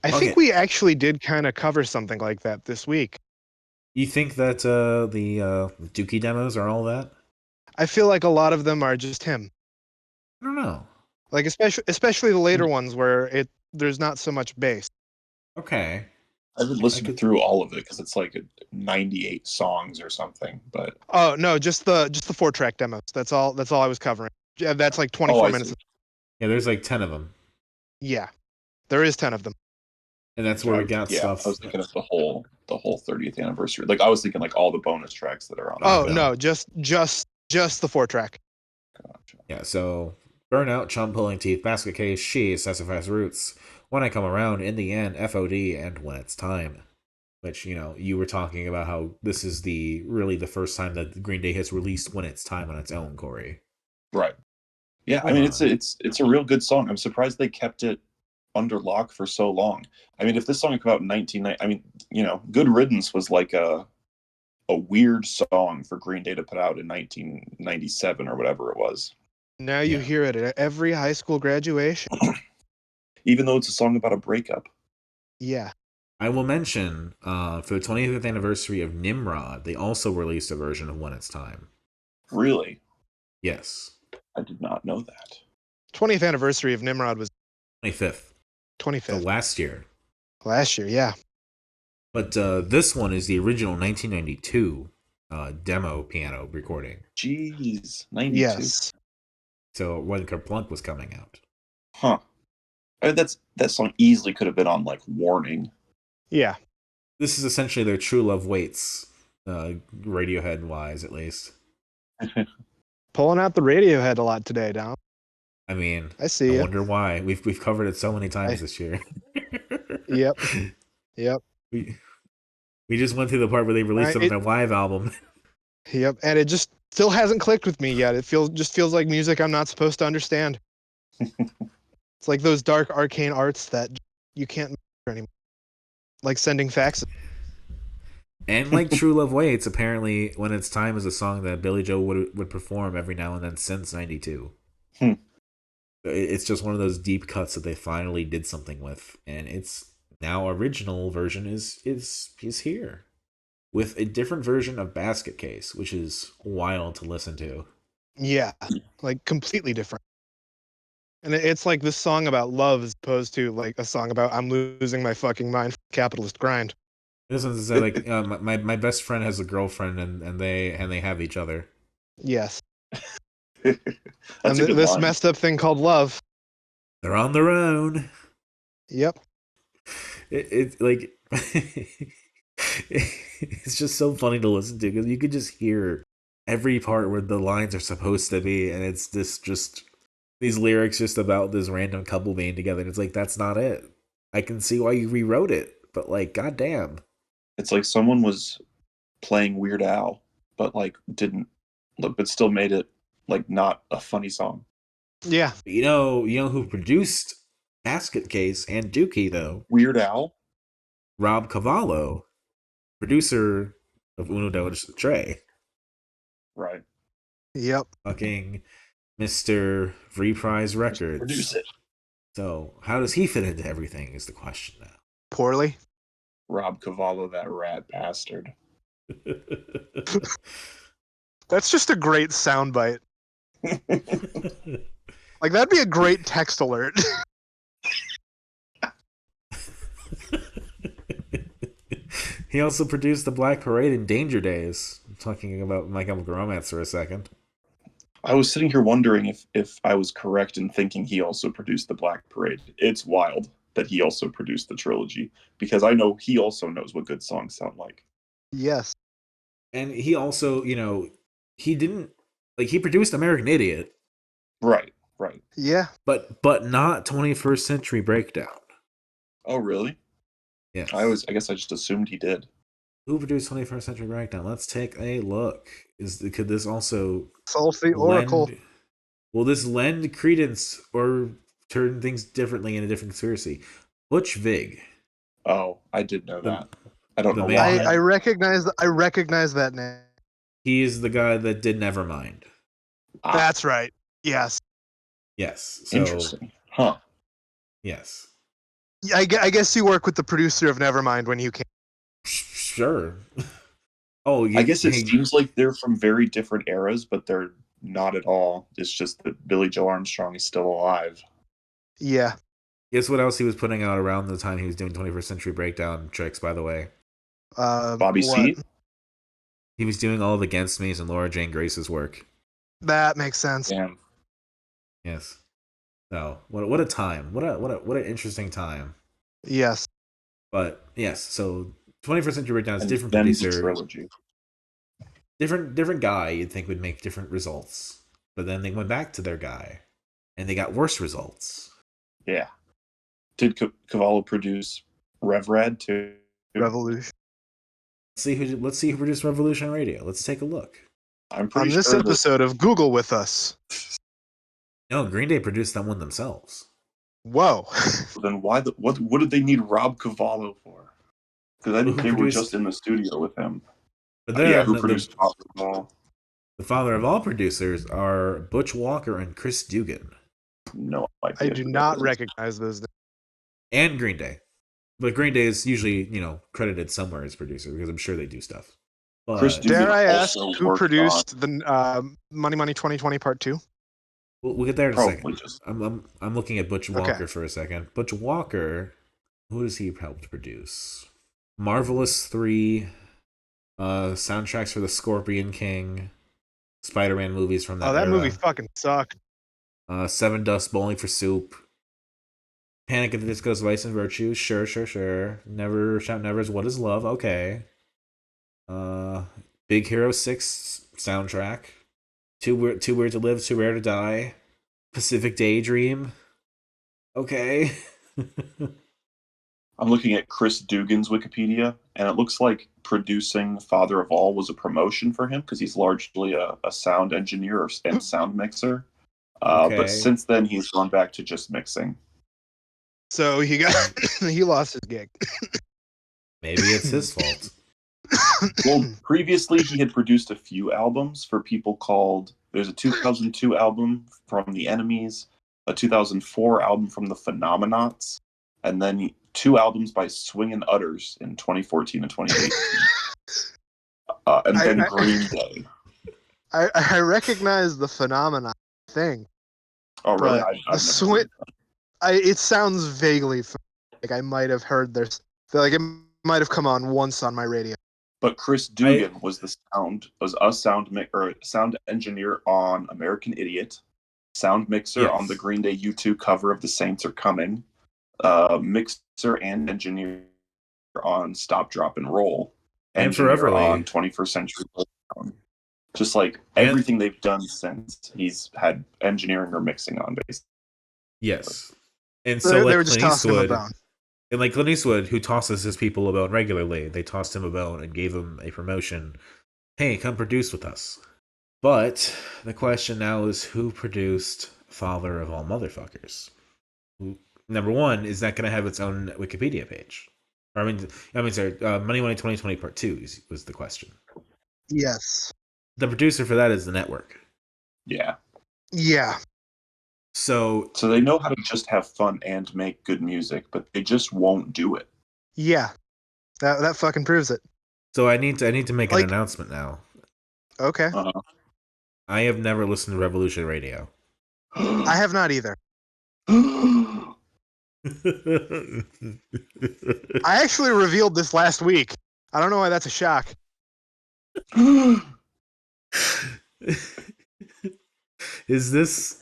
I think we actually did kind of cover something like that this week. You think that the Dookie demos are all that? I feel like a lot of them are just him. I don't know. Like especially the later ones where there's not so much bass. Okay. I haven't listened through all of it because it's like 98 songs or something. But oh no, just the 4-track demos. That's all I was covering. Yeah, that's like 24 minutes. Yeah, there's like 10 of them. Yeah, there is 10 of them. And that's where we got stuff. I was thinking of the whole 30th anniversary. Like I was thinking like all the bonus tracks that are on. Oh no, just the 4-track. Gotcha. Yeah, so Burnout, chum pulling teeth, basket case, she, sassafras roots. When I come around, in the end, FOD, and when it's time. Which, you were talking about how this is really the first time that Green Day has released When It's Time on its own, Corey. Right. Yeah, I mean, it's a real good song. I'm surprised they kept it under lock for so long. I mean, if this song had come out in 1990, I mean, Good Riddance was like a weird song for Green Day to put out in 1997 or whatever it was. Now you hear it at every high school graduation. Even though it's a song about a breakup. Yeah. I will mention, for the 25th anniversary of Nimrod, they also released a version of When It's Time. Really? Yes. I did not know that. 20th anniversary of Nimrod was 25th. 25th. So last year. Last year, yeah. But this one is the original 1992 demo piano recording. Jeez, 92. Yes. So when Kerplunk was coming out. Huh. I mean, that song easily could have been on, like, Warning. Yeah. This is essentially their True Love Waits, Radiohead-wise, at least. Pulling out the Radiohead a lot today, Dom. I mean, I see. I wonder why. We've covered it so many times this year. Yep. We just went through the part where they released it on their live album. Yep, and it just still hasn't clicked with me yet. It feels like music I'm not supposed to understand. It's like those dark arcane arts that you can't measure anymore. Like sending faxes. And like True Love Waits, apparently When It's Time is a song that Billy Joe would perform every now and then since 92. It's just one of those deep cuts that they finally did something with, and it's now original version is here with a different version of Basket Case, which is wild to listen to. Yeah, like completely different. And it's like this song about love as opposed to like a song about I'm losing my fucking mind for capitalist grind. This one's like my best friend has a girlfriend and they have each other. Yes. That's and a good this line. messed up thing called love. They're on their own. Yep. It's like it's just so funny to listen to because you could just hear every part where the lines are supposed to be, and it's just these lyrics just about this random couple being together. And it's like, that's not it. I can see why you rewrote it, but like, goddamn. It's like someone was playing Weird Al, but like but still made it like not a funny song. Yeah. You know who produced Basket Case and Dookie though? Weird Al? Rob Cavallo, producer of Uno Dos Tre. Right. Yep. Fucking Mr. Reprise Records. Produce it. So how does he fit into everything is the question now. Poorly. Rob Cavallo, that rat bastard. That's just a great soundbite. Like that'd be a great text alert. He also produced The Black Parade and Danger Days. I'm talking about My Chemical Romance for a second. I was sitting here wondering if I was correct in thinking he also produced The Black Parade. It's wild that he also produced the trilogy, because I know he also knows what good songs sound like. Yes. And he also, he didn't, like, he produced American Idiot. Right. Yeah. But not 21st Century Breakdown. Oh, really? Yeah. I guess I just assumed he did. Who produced 21st Century Breakdown? Let's take a look. Could this also Solve the Oracle. Will this lend credence or turn things differently in a different conspiracy? Butch Vig. Oh, I did know that. I don't know why. I recognize that name. He is the guy that did Nevermind. That's right. Yes. Yes. So, interesting. Huh. Yes. I guess you work with the producer of Nevermind when you can. Sure. Oh, I guess it seems like they're from very different eras, but they're not at all. It's just that Billy Joe Armstrong is still alive. Yeah. Guess what else he was putting out around the time he was doing 21st Century Breakdown tricks, by the way? Bobby C? He was doing all of Against Me's and Laura Jane Grace's work. That makes sense. Damn. Yes. No. What a time. What an interesting time. Yes. But yes, so 21st Century Breakdown is different then producer. Trilogy. Different guy you'd think would make different results. But then they went back to their guy. and they got worse results. Yeah. Did Cavallo produce RevRad too? Revolution. Let's see who produced Revolution Radio. Let's take a look. I'm pretty On this sure episode of Google with us. No, Green Day produced that one themselves. Whoa. Then why what did they need Rob Cavallo for? Because I think they were produced- just in the studio with him. But then Who produced Rob Cavallo? the father of all producers are Butch Walker and Chris Dugan. No idea. I do not recognize those names. And Green Day. But Green Day is usually, credited somewhere as producer because I'm sure they do stuff. But Chris Dugan Dare I ask also who worked produced the Money Money 2020 Part 2? we'll get there in a Probably second. just I'm looking at Butch Walker Okay. for a second. Butch Walker, who has he helped produce? Marvelous 3, soundtracks for The Scorpion King, Spider-Man movies from that Oh, that era. movie fucking sucked. Seven Dust, Bowling for Soup, Panic at the Disco's Vice and Virtue, sure. Never Shout Never's What Is Love, okay. Big Hero 6 soundtrack, Too Weird to Live, Too Rare to Die, Pacific Daydream, okay. I'm looking at Chris Dugan's Wikipedia, and it looks like producing Father of All was a promotion for him because he's largely a sound engineer and sound mixer. Okay. But since then, he's gone back to just mixing. So he lost his gig. Maybe it's his fault. Well, previously he had produced a few albums for people called. There's a 2002 album from The Enemies, a 2004 album from The Phenomenauts, and then 2 albums by Swingin' Utters in 2014 and 2018. And then Green Day. I recognize the Phenomenon thing. Oh, really? But it sounds vaguely like I might have heard like it might have come on once on my radio. But Chris Dugan was a sound engineer on American Idiot, sound mixer on the Green Day U2 cover of The Saints Are Coming, mixer and engineer on Stop, Drop, and Roll, And engineer Foreverly on 21st Century Breakdown. Just like everything they've done since, he's had engineering or mixing on base. Yes. And so they were just tossing him a bone. And like Clint Eastwood, who tosses his people a bone regularly, they tossed him a bone and gave him a promotion. Hey, come produce with us. But the question now is, who produced Father of All Motherfuckers? Number one, is that going to have its own Wikipedia page? Money Money 2020 Part 2 was the question. Yes. The producer for that is the network. Yeah. Yeah. So they know how to just have fun and make good music, but they just won't do it. Yeah. That fucking proves it. So I need to make an announcement now. Okay. Uh-huh. I have never listened to Revolution Radio. I have not either. I actually revealed this last week. I don't know why that's a shock. Is this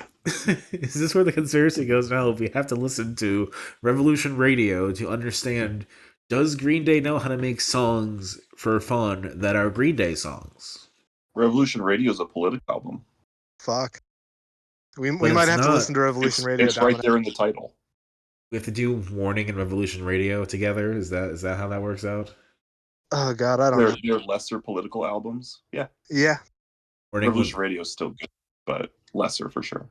where the conspiracy goes now? We have to listen to Revolution Radio to understand, does Green Day know how to make songs for fun that are Green Day songs? Revolution Radio is a political album. Fuck. We might have to listen to Revolution Radio. It's right there in the title. We have to do Warning and Revolution Radio together. Is that how that works out? Oh God, I don't know. They're lesser political albums. Yeah. Yeah. Revolution Radio is still good, but lesser for sure.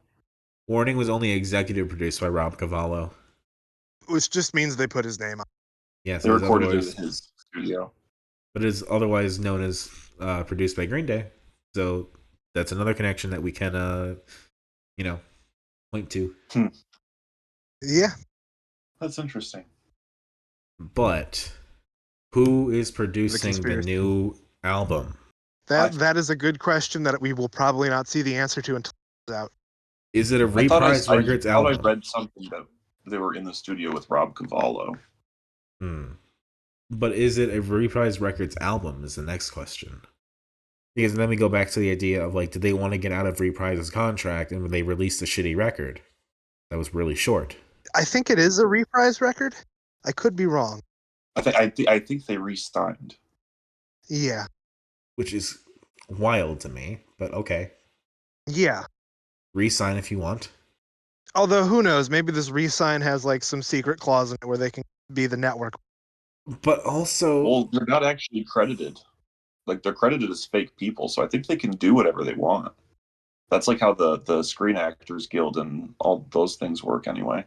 Warning was only executive produced by Rob Cavallo, which just means they put his name on. Yes, they recorded it in his studio, but it is otherwise known as produced by Green Day. So that's another connection that we can, point to. Yeah, that's interesting. But who is producing the new album? That is a good question that we will probably not see the answer to until it's out. Is it a Reprise Records album? I read something that they were in the studio with Rob Cavallo. But is it a Reprise Records album is the next question. Because then we go back to the idea of, like, did they want to get out of Reprise's contract and they released a shitty record that was really short? I think it is a Reprise record. I could be wrong. I think they re-signed. Yeah. Which is wild to me, but okay. Yeah. Re-sign if you want. Although who knows? Maybe this re-sign has like some secret clause in it where they can be the network. But also, Well, they're not actually credited. Like they're credited as fake people, so I think they can do whatever they want. That's like how the Screen Actors Guild and all those things work anyway.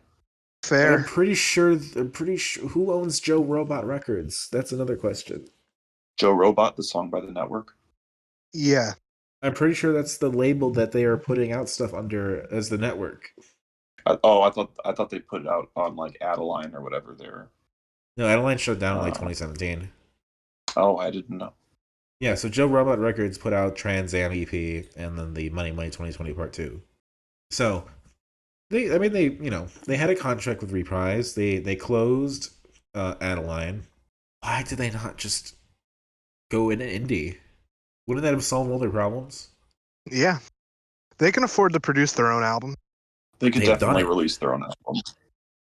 but I'm Fair. pretty sure who owns Joe Robot Records? That's another question. Joe Robot, the song by the network. Yeah. I'm pretty sure that's the label that they are putting out stuff under as the network. I thought they put it out on like Adeline or whatever. They're No, Adeline shut down in like 2017. Oh, I didn't know. Yeah, so Joe Robot Records put out Trans Am EP and then the Money Money 2020 Part 2. So they had a contract with Reprise. They closed Adeline. Why did they not just go in an indie? Wouldn't that have solved all their problems? Yeah. They can afford to produce their own album. They could They've done definitely it. release their own album.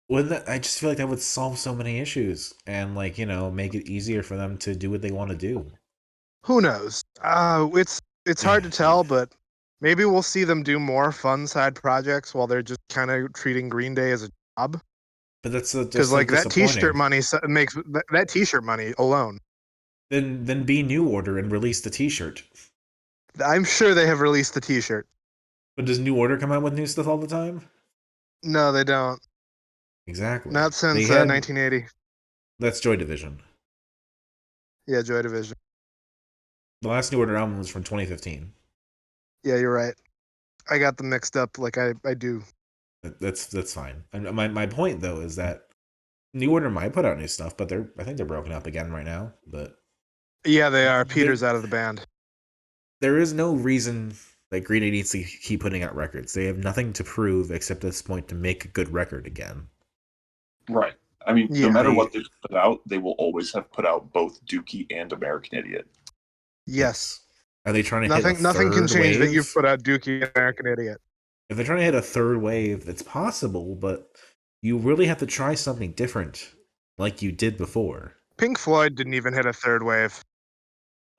Wouldn't that? I just feel like that would solve so many issues and make it easier for them to do what they want to do. Who knows? It's hard to tell, but maybe we'll see them do more fun side projects while they're just kind of treating Green Day as a job. But that's Because like that T-shirt money makes that T-shirt money alone. Then be New Order and release the T-shirt. I'm sure they have released the T-shirt. But does New Order come out with new stuff all the time? No, they don't. Exactly. Not since They had 1980. That's Joy Division. Yeah, Joy Division. The last New Order album was from 2015. Yeah, you're right. I got them mixed up like I do. That's fine. And my point though is that New Order might put out new stuff, but I think they're broken up again right now. But Yeah, they are. Peter's out of the band. there is no reason that Green Day needs to keep putting out records. They have nothing to prove except at this point to make a good record again. Right. I mean, Yeah, no matter what they put out, they will always have put out both Dookie and American Idiot. Yes. Are they trying to hit a third Nothing can change wave? that you've put out Dookie and American Idiot. If they're trying to hit a third wave, it's possible, but you really have to try something different, like you did before. Pink Floyd didn't even hit a third wave.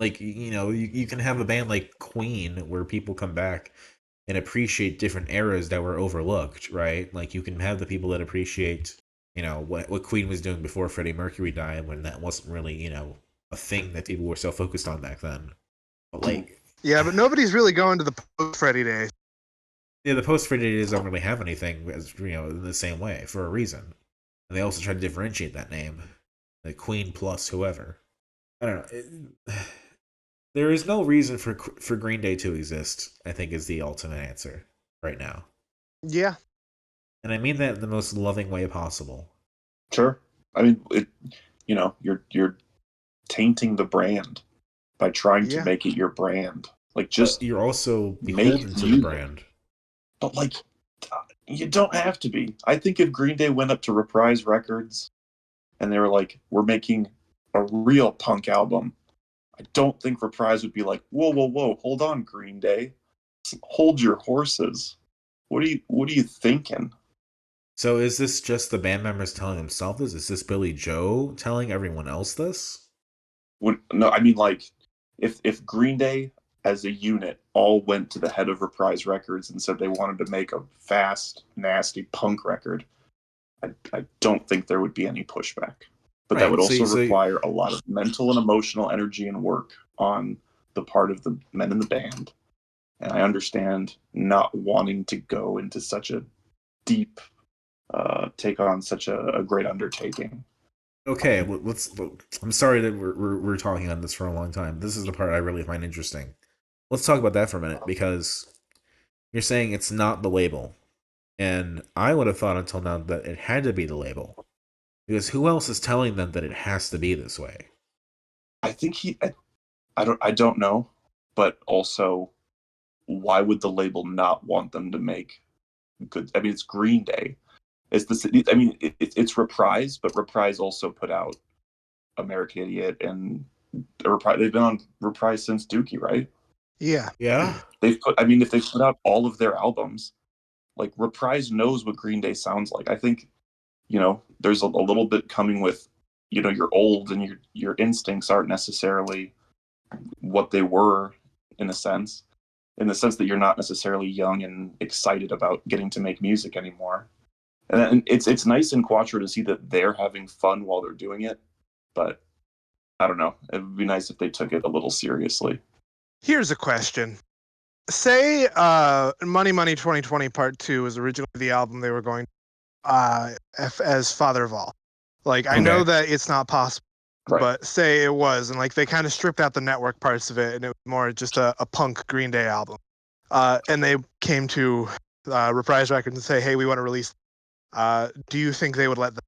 Like, you can have a band like Queen where people come back and appreciate different eras that were overlooked, right? Like, you can have the people that appreciate, what Queen was doing before Freddie Mercury died, when that wasn't really, a thing that people were so focused on back then. But like, yeah, but nobody's really going to the post-Freddie days. yeah, the post-Freddie days don't really have anything as in the same way for a reason, and they also try to differentiate that name, like Queen plus whoever. I don't know. There is no reason for Green Day to exist, I think, is the ultimate answer right now. Yeah. And I mean that in the most loving way possible. Sure. I mean, you're tainting the brand by trying to make it your brand. Like, just but you're also beholden to the brand. But like, you don't have to be. I think if Green Day went up to Reprise Records and they were like, "We're making a real punk album," I don't think Reprise would be like, whoa, hold on, Green Day. Hold your horses. What are you thinking? So is this just the band members telling themselves this? Is this Billy Joe telling everyone else this? No, I mean, like, if Green Day as a unit all went to the head of Reprise Records and said they wanted to make a fast, nasty punk record, I don't think there would be any pushback. But that would also require a lot of mental and emotional energy and work on the part of the men in the band. And I understand not wanting to go into such a deep, take on such a great undertaking. Okay, I'm sorry that we're talking on this for a long time. This is the part I really find interesting. Let's talk about that for a minute, because you're saying it's not the label. And I would have thought until now that it had to be the label. Because who else is telling them that it has to be this way? I think I don't know, but also, why would the label not want them to make good? I mean, it's Green Day. It's Reprise, but Reprise also put out American Idiot and Reprise. They've been on Reprise since Dookie, right? Yeah. If they put out all of their albums, like, Reprise knows what Green Day sounds like. I think, there's a little bit coming with, you're old and your instincts aren't necessarily what they were, in a sense. in the sense that you're not necessarily young and excited about getting to make music anymore. And it's nice in Cuatro to see that they're having fun while they're doing it, but I don't know. It would be nice if they took it a little seriously. Here's a question. Say Money Money 2020 Part 2 was originally the album they were going as Father of All. Like, I know that it's not possible, Right. but say it was, and like they kind of stripped out the network parts of it, and it was more just a punk Green Day album. And they came to Reprise Records and say, hey, we want to release. Do you think they would let them?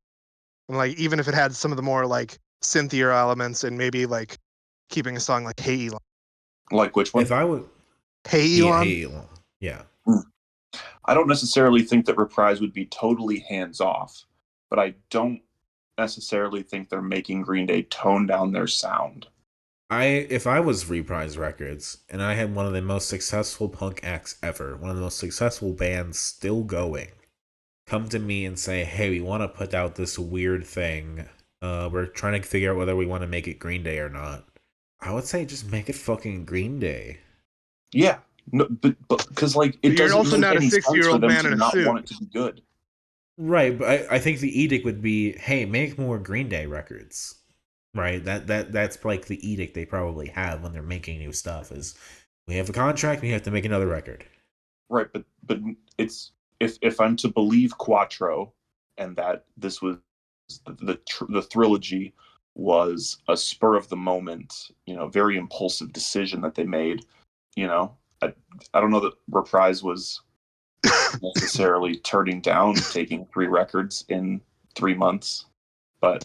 And like, even if it had some of the more like synthier elements and maybe like keeping a song like Hey Elon. Like which one? If I would, Hey Elon. Hey Elon. Yeah. I don't necessarily think that Reprise would be totally hands off, but I don't necessarily think they're making Green Day tone down their sound. If I was Reprise Records and I had one of the most successful punk acts ever, one of the most successful bands still going, come to me and say, hey, we want to put out this weird thing. We're trying to figure out whether we want to make it Green Day or not. I would say just make it fucking Green Day. Yeah. No, but because like it You're doesn't also make not a any sense 60-year-old for them man to in a not suit. want it to be good. Right, but I think the edict would be, hey, make more Green Day records. Right? That's like the edict they probably have when they're making new stuff is we have a contract and you have to make another record. Right, but it's if I'm to believe Cuatro and that this was the Thrillogy was a spur of the moment, very impulsive decision that they made, I don't know that Reprise was necessarily turning down taking 3 records in 3 months, but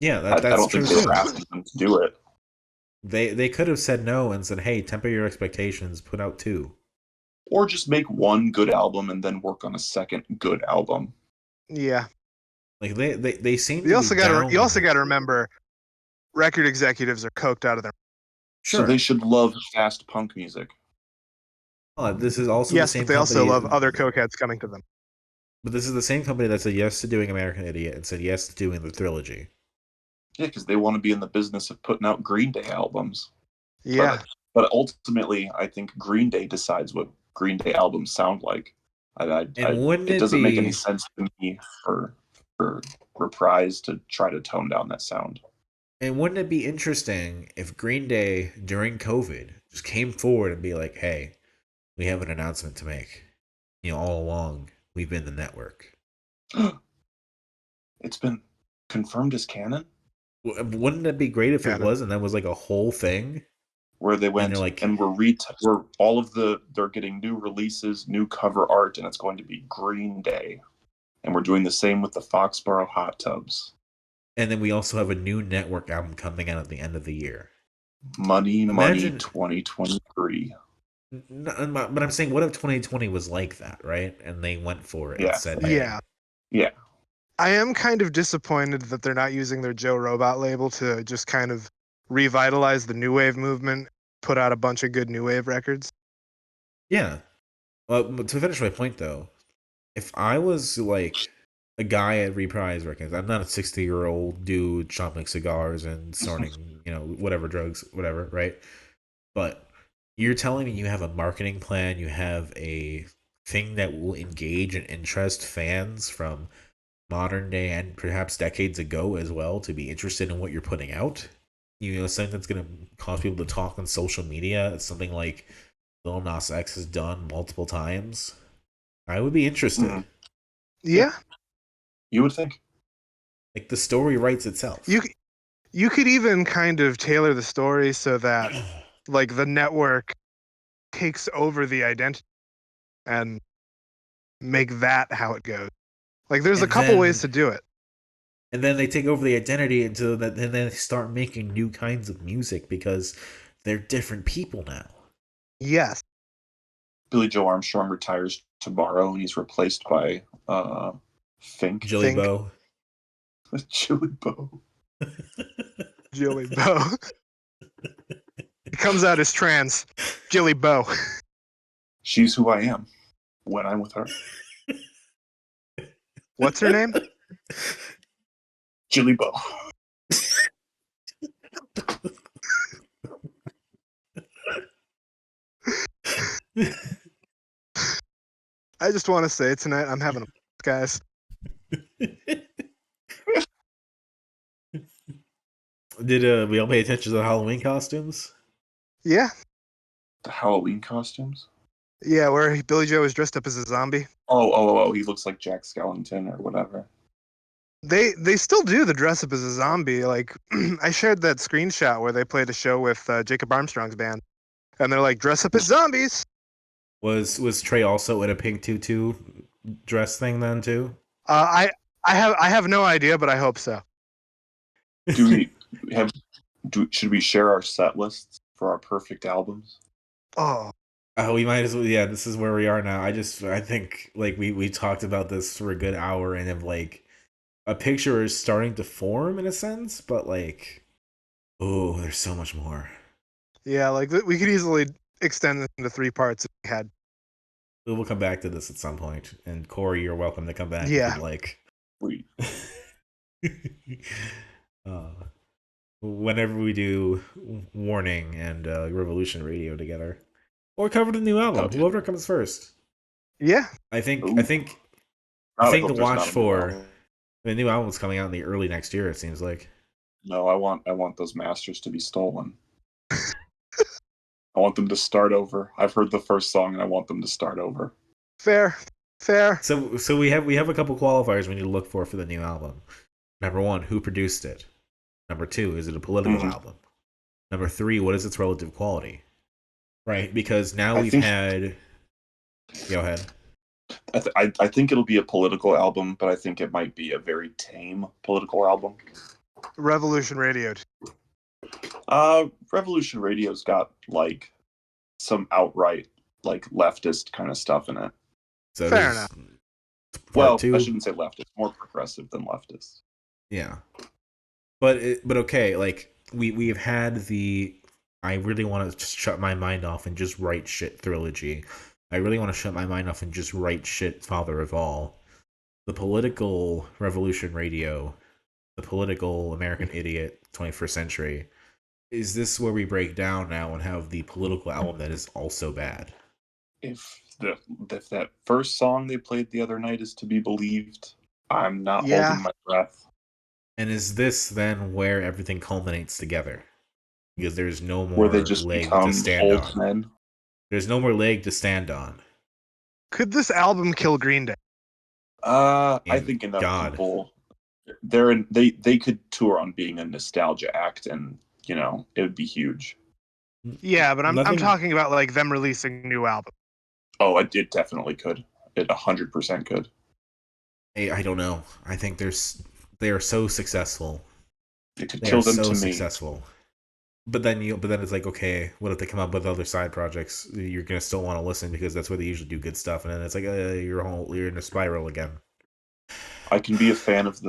yeah, I don't think they were asking them to do it. They could have said no and said, hey, temper your expectations, put out 2. Or just make one good album and then work on a second good album. Yeah. Like they seem you also gotta remember record executives are coked out of their. Sure. So they should love fast punk music. This is also yes, the same but they company, also love other cokeheads coming to them. But this is the same company that said yes to doing American Idiot and said yes to doing the Thrillogy. Yeah, because they want to be in the business of putting out Green Day albums. Yeah. But ultimately, I think Green Day decides what Green Day albums sound like. It doesn't make any sense to me for Reprise to try to tone down that sound. And wouldn't it be interesting if Green Day, during COVID, just came forward and be like, hey, we have an announcement to make. All along, we've been the network. It's been confirmed as canon? Wouldn't it be great if it was, and that was like a whole thing? Where they went and they're getting new releases, new cover art, and it's going to be Green Day. And we're doing the same with the Foxborough Hot Tubs. And then we also have a new network album coming out at the end of the year. Money 2023. But I'm saying, what if 2020 was like that, right? And they went for it and said, hey. Yeah. I am kind of disappointed that they're not using their Joe Robot label to just kind of revitalize the new wave movement, put out a bunch of good new wave records. Yeah. Well, to finish my point, though, if I was like a guy at Reprise Records, I'm not a 60-year-old dude chopping cigars and snorting, whatever drugs, whatever, right? But you're telling me you have a marketing plan, you have a thing that will engage and interest fans from modern day and perhaps decades ago as well to be interested in what you're putting out. Something that's going to cause people to talk on social media. It's something like Lil Nas X has done multiple times. I would be interested. Mm-hmm. Yeah. You would think. Like, the story writes itself. You could even kind of tailor the story so that like the network takes over the identity and make that how it goes. Like, there's a couple ways to do it. And then they take over the identity until that, and then they start making new kinds of music because they're different people now. Yes. Billy Joe Armstrong retires tomorrow, and he's replaced by Fink. Jilly Bo. Jilly Bo. Jilly Bo. He comes out as trans. Jilly Bo. She's who I am when I'm with her. What's her name? Jilly Bo. I just want to say tonight I'm having a guys. Did we all pay attention to the Halloween costumes? Yeah. The Halloween costumes? Yeah, where Billy Joe is dressed up as a zombie. Oh, he looks like Jack Skellington or whatever. They still do the dress up as a zombie. Like I shared that screenshot where they played a show with Jacob Armstrong's band, and they're like dress up as zombies. Was Trey also in a pink tutu dress thing then too? I have no idea, but I hope so. Should we share our set lists for our perfect albums? Oh, We might as well. Yeah, this is where we are now. I think like we talked about this for a good hour, and if like a picture is starting to form in a sense, but like, oh, there's so much more. yeah, like we could easily extend this into 3 parts if we had. We'll come back to this at some point, and Corey, you're welcome to come back Yeah. if you'd like. We Whenever we do Warning and Revolution Radio together, or cover the new album, whoever comes first. Yeah, I think Ooh. to watch for the new album's coming out in the early next year. It seems like. No, I want those masters to be stolen. I want them to start over. I've heard the first song and I want them to start over. fair. So we have a couple qualifiers we need to look for the new album. Number 1, who produced it? Number 2, is it a political album? Number 3, what is its relative quality? Right, because now we've had. Go ahead. I think it'll be a political album, but I think it might be a very tame political album. Revolution Radio. Revolution Radio's got like some outright like leftist kind of stuff in it. So fair enough. Well, two. I shouldn't say leftist, more progressive than leftist. Yeah, but okay, like we've had the I really want to just shut my mind off and just write shit Thrillogy. I really want to shut my mind off and just write shit Father of All. The political Revolution Radio, the political American Idiot 21st Century. Is this where we break down now and have the political album that is also bad? If that first song they played the other night is to be believed, I'm not holding my breath. And is this then where everything culminates together? Because there's no more where they just leg become to stand old on. men. There's no more leg to stand on. Could this album kill Green Day? I think enough people. They could tour on being a nostalgia act, and you know it would be huge. Yeah, but I'm talking about like them releasing new album. Oh, it definitely could. It 100% could. I don't know. I think they are so successful. It could kill them to me. Successful. But then it's like, okay, what if they come up with other side projects? You're gonna still want to listen because that's where they usually do good stuff, and then it's like you're in a spiral again. I can be a fan of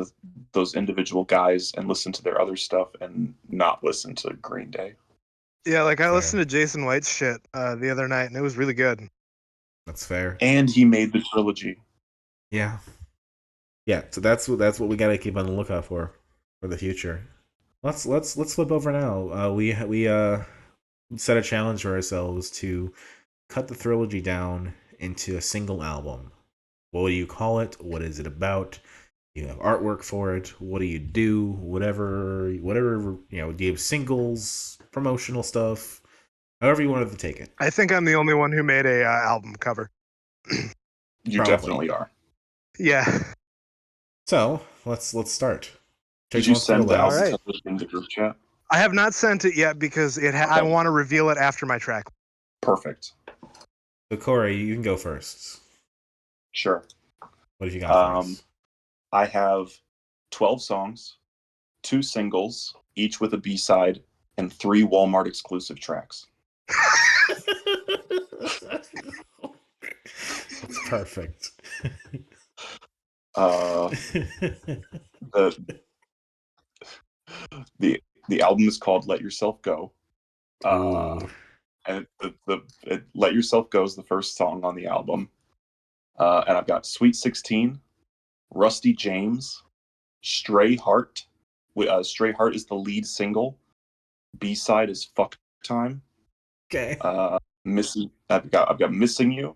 those individual guys and listen to their other stuff and not listen to Green Day. Yeah, like I listened to Jason White's shit the other night, and it was really good. That's fair. And he made the trilogy. Yeah. So that's what we gotta keep on the lookout for the future. Let's flip over now. We set a challenge for ourselves to cut the Thrillogy down into a single album. What do you call it? What is it about? You have artwork for it. What do you do? Whatever. Do you have singles, promotional stuff? However you wanted to take it. I think I'm the only one who made a album cover. You definitely are. Yeah. So let's start. Did you send the album in the group chat? I have not sent it yet because I want to reveal it after my track. Perfect. So Corey, you can go first. Sure. What have you got for us? I have 12 songs, 2 singles, each with a B-side, and 3 Walmart exclusive tracks. That's perfect. The album is called Let Yourself Go. And the Let Yourself Go is the first song on the album. And I've got Sweet 16, Rusty James, Stray Heart. Stray Heart is the lead single. B-side is Fuck Time. Okay. Missing. I've got Missing You,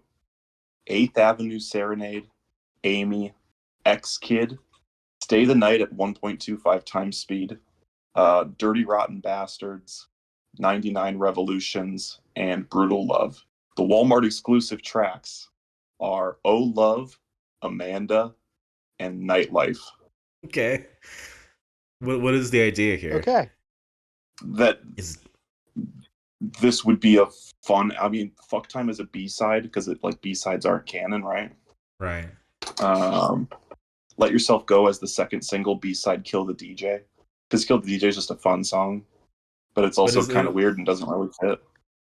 Eighth Avenue Serenade, Amy, X Kid, Stay the Night at 1.25 times speed, Dirty Rotten Bastards, 99 Revolutions, and Brutal Love. The Walmart exclusive tracks are Oh Love, Amanda, and Nightlife. Okay. What is the idea here? Okay. That this would be a fun. I mean, Fuck Time is a B-side because B-sides aren't canon, right? Right. Let Yourself Go as the second single, B-side Kill the DJ. Because Kill the DJ is just a fun song, but it's also kind of weird and doesn't really fit.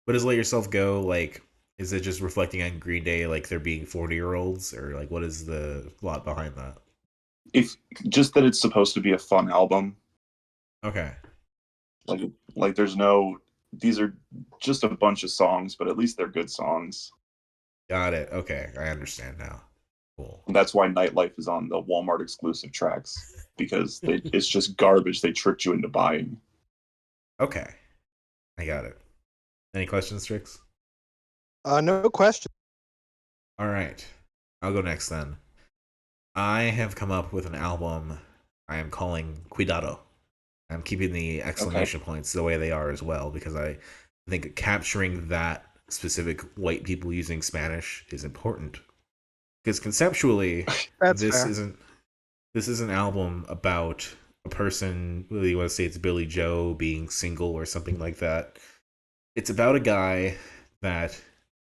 But is Let Yourself Go, like, is it just reflecting on Green Day, like they're being 40-year-olds, or like what is the plot behind that? If just that it's supposed to be a fun album. Okay. Like there's no, these are just a bunch of songs, but at least they're good songs. Got it. Okay, I understand now. Cool. And that's why Nightlife is on the Walmart exclusive tracks, because it's just garbage they tricked you into buying. Okay, I got it. Any questions, Trix? No question. All right, I'll go next then. I have come up with an album I am calling Cuidado. I'm keeping the exclamation points the way they are as well, because I think capturing that specific white people using Spanish is important. Because conceptually, this is an album about a person, whether you want to say it's Billy Joe being single or something like that. It's about a guy that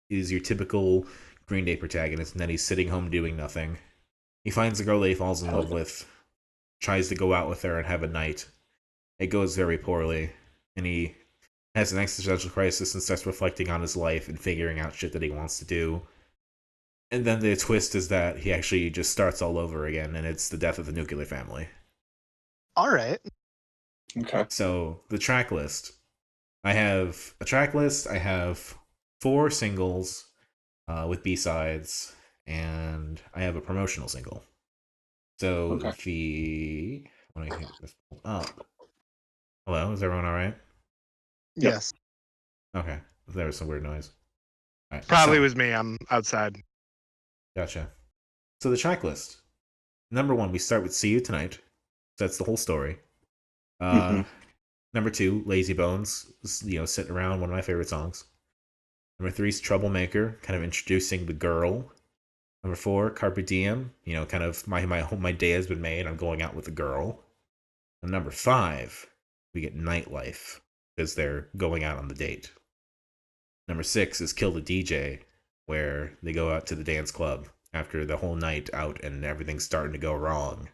is your typical Green Day protagonist, and then he's sitting home doing nothing. He finds a girl that he falls in love with, tries to go out with her and have a night. It goes very poorly, and he has an existential crisis and starts reflecting on his life and figuring out shit that he wants to do. And then the twist is that he actually just starts all over again, and it's the death of the nuclear family. All right. Okay. So the track list. I have a track list. I have 4 singles with B-sides, and I have a promotional single. So let me hit this up. Hello, is everyone all right? Yes. Okay, there was some weird noise. All right, Probably was me. I'm outside. Gotcha. So the track list. Number 1, we start with See You Tonight. That's the whole story. Number 2, Lazy Bones. Sitting around, one of my favorite songs. Number 3 is Troublemaker, kind of introducing the girl. Number 4, Carpe Diem. Kind of my day has been made. I'm going out with a girl. And number 5, we get Nightlife, because they're going out on the date. Number 6 is Kill the DJ, where they go out to the dance club after the whole night out and everything's starting to go wrong.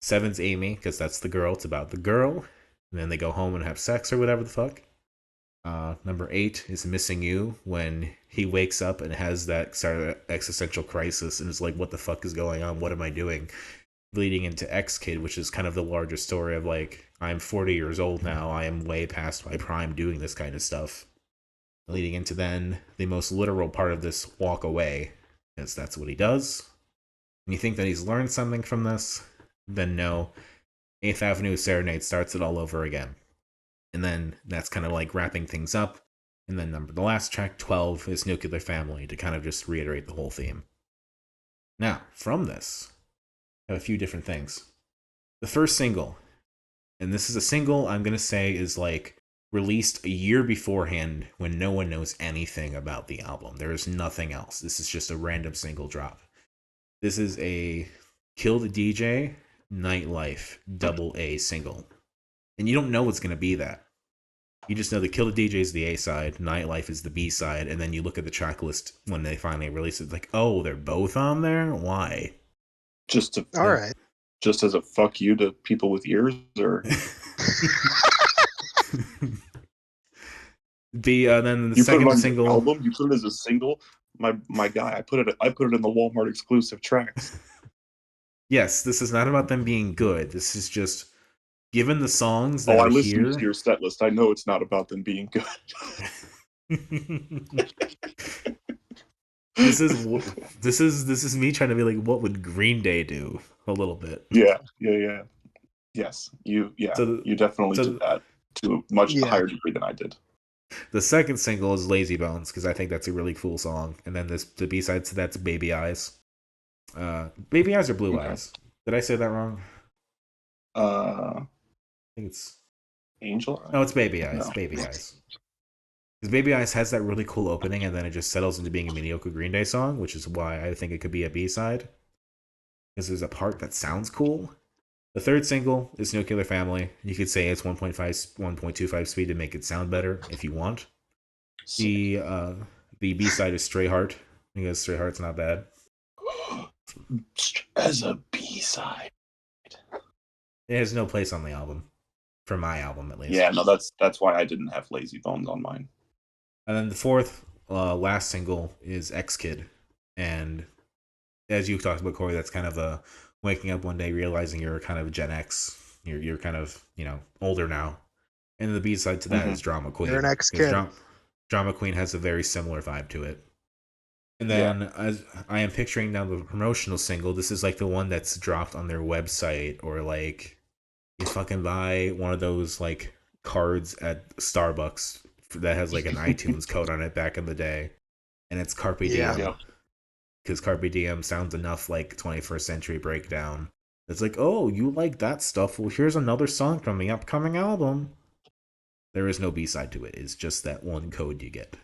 7's Amy, because that's the girl. It's about the girl. And then they go home and have sex or whatever the fuck. Number 8 is Missing You, when he wakes up and has that sort of existential crisis and is like, what the fuck is going on? What am I doing? Leading into X Kid, which is kind of the larger story of like, I'm 40 years old now. I am way past my prime doing this kind of stuff. Leading into then the most literal part of this, walk away, because that's what he does. And you think that he's learned something from this, then no. 8th Avenue Serenade starts it all over again. And then that's kind of like wrapping things up. And then the last track, 12, is Nuclear Family, to kind of just reiterate the whole theme. Now, from this, I have a few different things. The first single, and this is a single I'm going to say is like released a year beforehand when no one knows anything about the album. There is nothing else. This is just a random single drop. This is a Kill the DJ, Nightlife, double A single. And you don't know what's going to be that. You just know that Kill the DJ is the A side, Nightlife is the B side, and then you look at the track list when they finally release it, like, oh, they're both on there? Why? All right. Just as a fuck you to people with ears, or then the you second put it on single your album, you put it as a single. My guy, I put it in the Walmart exclusive tracks. Yes, this is not about them being good. This is just given the songs that I are listened here. to your set list. I know it's not about them being good. This is me trying to be like, what would Green Day do? A little bit. Yeah. Yes, you So definitely did that to a much higher degree than I did. The second single is Lazy Bones because I think that's a really cool song, and then the B side to that's Baby Eyes. Baby Eyes or Blue Okay. Eyes? Did I say that wrong? Uh, I think it's Angel. no, it's Baby Eyes. No. Baby Eyes. Because Baby Eyes has that really cool opening, and then it just settles into being a mediocre Green Day song, which is why I think it could be a B side. Because there's a part that sounds cool. The third single is Nuclear Family. You could say it's 1.25 speed to make it sound better if you want. The B side is Stray Heart because Stray Heart's not bad. As a B-side. It has no place on the album, for my album at least. Yeah, no, that's why I didn't have Lazy Bones on mine. And then the fourth, last single is X Kid, and as you talked about, Corey, that's kind of a waking up one day realizing you're kind of Gen X. You're kind of older now. And the B side to that is Drama Queen. You're an ex-kid. Drama Queen has a very similar vibe to it. And then as I am picturing now the promotional single, this is like the one that's dropped on their website, or like you fucking buy one of those like cards at Starbucks that has like an iTunes code on it back in the day, and it's Carpe Diem. Yeah. Because Carpe Diem sounds enough like 21st Century Breakdown. It's like, oh, you like that stuff? Well, here's another song from the upcoming album. There is no B-side to it. It's just that one code you get.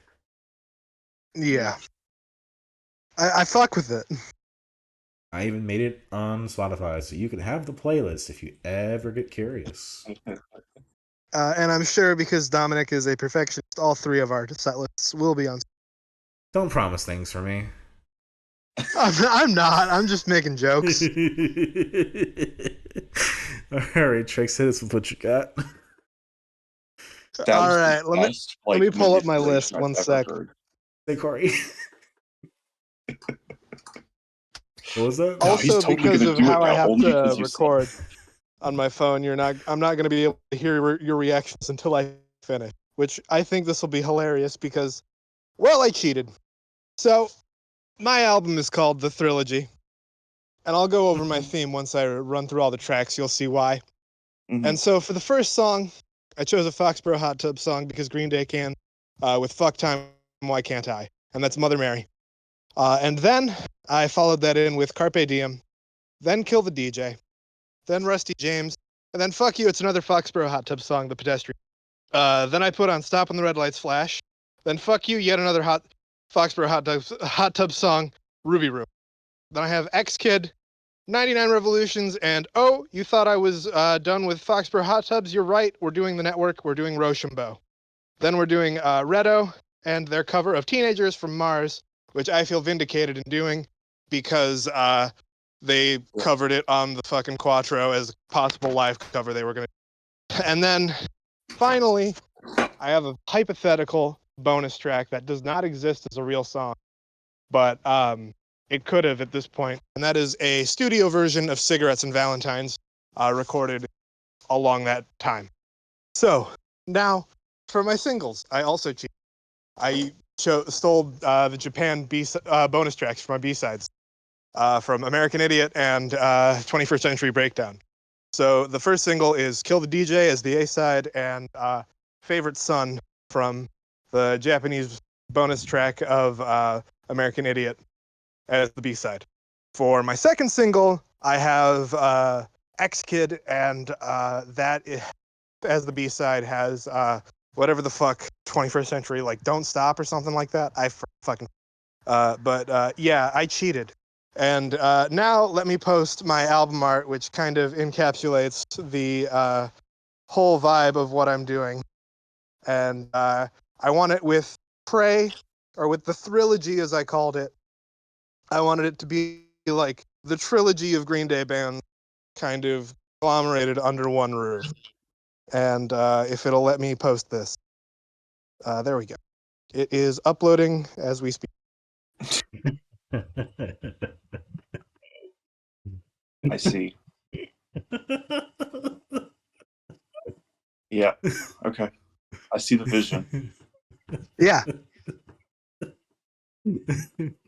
Yeah. I fuck with it. I even made it on Spotify, so you can have the playlist if you ever get curious. And I'm sure because Dominic is a perfectionist, all three of our set lists will be on. Don't promise things for me. I'm not. I'm just making jokes. All right, Trix, hit us with what you got. All right, let me pull up my list. One sec. Hey, Corey. What was that? Also, because of how I have to record on my phone, I'm not going to be able to hear your reactions until I finish. Which I think this will be hilarious because, well, I cheated. So, my album is called The Thrillogy, and I'll go over my theme once I run through all the tracks. You'll see why. Mm-hmm. And so, for the first song, I chose a Foxborough Hot Tub song because Green Day can, with Fuck Time, Why Can't I? And that's Mother Mary. And then I followed that in with Carpe Diem, then Kill the DJ, then Rusty James, and then Fuck You, it's another Foxborough Hot Tub song, The Pedestrian. Then I put on Stop When the Red Lights Flash, then Fuck You, yet another Foxborough Hot Tub song, Ruby Room. Then I have X Kid, 99 Revolutions, and oh, you thought I was done with Foxborough Hot Tubs? You're right, we're doing the network, we're doing Rochambeau. Then we're doing Redo and their cover of Teenagers from Mars, which I feel vindicated in doing because they covered it on the fucking Cuatro as a possible live cover they were going to. And then finally, I have a hypothetical bonus track that does not exist as a real song, but it could have at this point, and that is a studio version of Cigarettes and Valentines recorded along that time. Now, for my singles, I also cheated. I stole the Japan bonus tracks for my B-sides from American Idiot and 21st Century Breakdown. So the first single is Kill the DJ as the A-side, and Favorite Son from the Japanese bonus track of American Idiot as the B-side. For my second single, I have X Kid, and that as the B-side has whatever the fuck 21st Century, like Don't Stop or something like that. Yeah, I cheated. And now let me post my album art, which kind of encapsulates the whole vibe of what I'm doing. And I want it with Pray, or with the Thrillogy as I called it. I wanted it to be like the trilogy of Green Day bands kind of agglomerated under one roof. And if it'll let me post this. There we go. It is uploading as we speak. I see. Yeah. Okay. I see the vision. Yeah.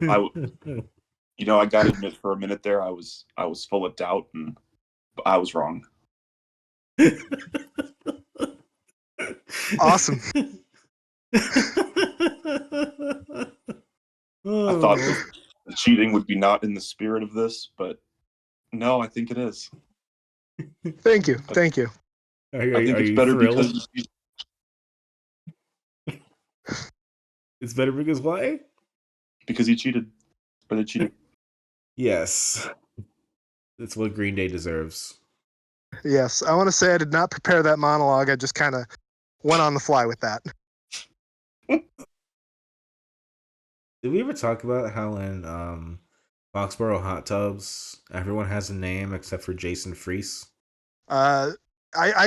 I gotta admit, for a minute there, I was full of doubt, and I was wrong. Awesome. I thought the cheating would be not in the spirit of this, but no, I think it is. Thank you. Thank you. Are I think it's you better thrilled? because It's better because why? he cheated. Or they cheated. Yes. That's what Green Day deserves. Yes, I want to say I did not prepare that monologue. I just kind of went on the fly with that. Did we ever talk about how in Foxborough hot tubs everyone has a name except for Jason Freese? I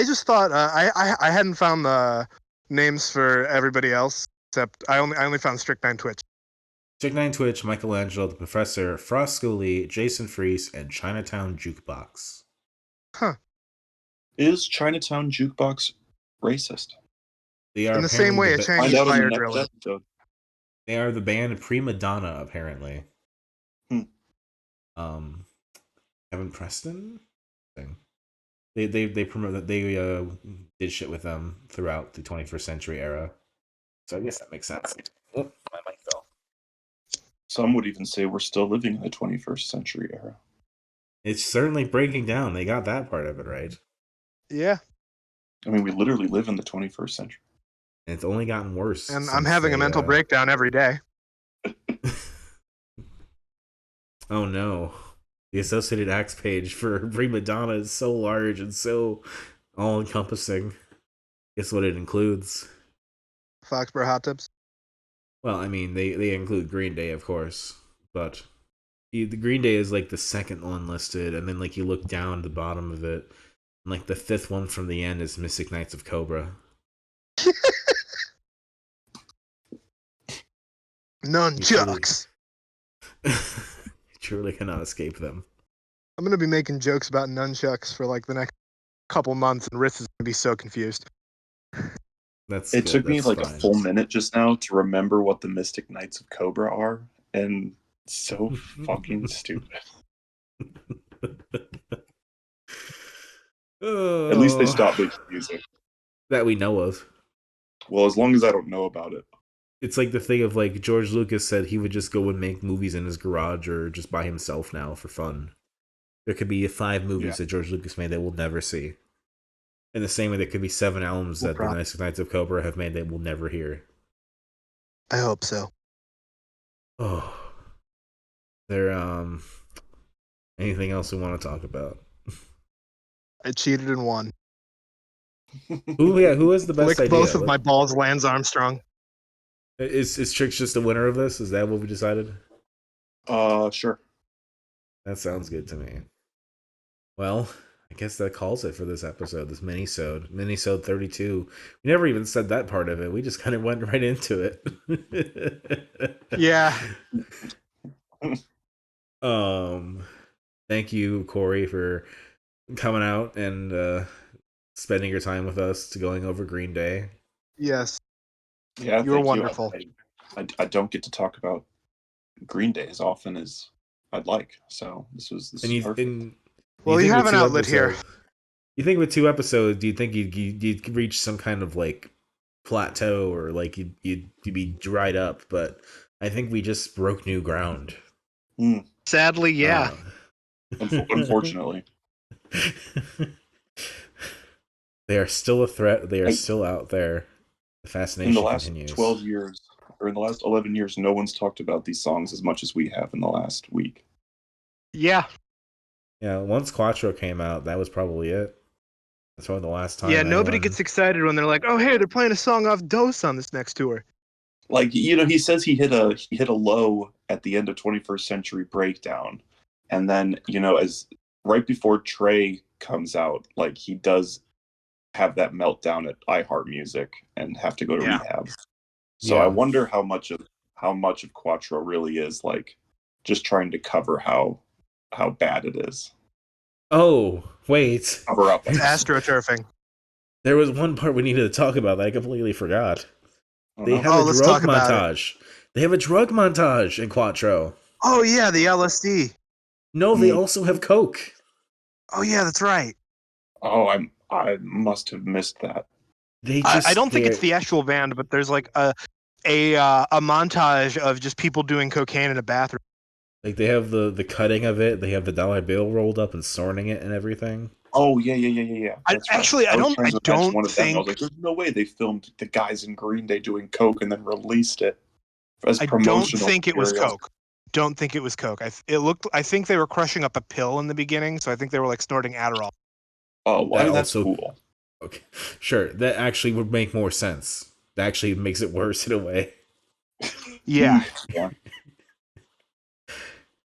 just thought I hadn't found the names for everybody else except I only found Strychnine Twitch. Strychnine Twitch, Michelangelo, the Professor, Frost Scully, Jason Freese, and Chinatown Jukebox. Huh. Is Chinatown Jukebox racist? They are in the same way a Chinese Find out in fire the next drill is. episode. They are the band Prima Donna, apparently. Hmm. Kevin Preston? They promote that they did shit with them throughout the 21st century era. So I guess that makes sense. Oh, my mic fell. Some would even say we're still living in the 21st century era. It's certainly breaking down. They got that part of it right. Yeah. I mean, we literally live in the 21st century. And it's only gotten worse. And I'm having a mental breakdown every day. Oh no. The Associated Acts page for Prima Donna is so large and so all-encompassing. Guess what it includes? Foxborough hot tubs. Well, I mean, they include Green Day, of course, but the Green Day is like the second one listed, and then like you look down at the bottom of it, and like the fifth one from the end is Mystic Knights of Cobra. Nunchucks. You truly cannot escape them. I'm gonna be making jokes about nunchucks for like the next couple months, and Riss is gonna be so confused. It took me like a full minute just now to remember what the Mystic Knights of Cobra are, and so fucking stupid. At least they stopped making music. That we know of. Well, as long as I don't know about it. It's like the thing of like George Lucas said he would just go and make movies in his garage or just by himself now for fun. There could be 5 movies that George Lucas made that we'll never see. In the same way, there could be 7 albums that the Mystic Knights of Cobra have made that we'll never hear. I hope so. Oh, there. Anything else we want to talk about? I cheated and won. Who has the best Licked idea? both of my balls, Lance Armstrong. Is Trix just the winner of this? Is that what we decided? Sure. That sounds good to me. Well, I guess that calls it for this episode, this Minisode 32. We never even said that part of it. We just kind of went right into it. Yeah. Thank you, Corey, for coming out and spending your time with us to going over Green Day. Yes. Yeah, you were wonderful. I don't get to talk about Green Day as often as I'd like, so this is perfect. Well, you have an outlet here. You think with 2 episodes, do you think you'd reach some kind of like plateau or like you'd be dried up? But I think we just broke new ground. Sadly, yeah. Unfortunately. They are still a threat. They are still out there. The fascination continues. In the last 12 years, or in the last 11 years, no one's talked about these songs as much as we have in the last week. Yeah. Yeah, once Cuatro came out, that was probably it. That's probably the last time. Yeah, nobody gets excited when they're like, "Oh, hey, they're playing a song off Dose on this next tour." Like, he says he hit a low at the end of 21st Century Breakdown, and then as right before Trey comes out, like he does have that meltdown at iHeart Music and have to go to rehab. So I wonder how much of Cuatro really is like just trying to cover how bad it is. Oh, wait. Cover up. It's astroturfing. There was one part we needed to talk about that I completely forgot. They have a let's drug talk about montage. They have a drug montage in Cuatro. Oh yeah, the LSD. No, they also have coke. Oh yeah, that's right. Oh, I must have missed that. I don't think it's the actual band, but there's like a montage of just people doing cocaine in a bathroom. Like they have the cutting of it. They have the dollar bill rolled up and sorting it and everything. Oh yeah. That's Actually, right. I don't I was think. like, there's no way they filmed the guys in Green Day doing coke and then released it as I promotional. don't think it was material. coke. Don't think it was coke. I think they were crushing up a pill in the beginning, so I think they were like snorting Adderall. Oh, well, that's also, cool. Okay, sure. That actually would make more sense. That actually makes it worse in a way. Yeah. Yeah.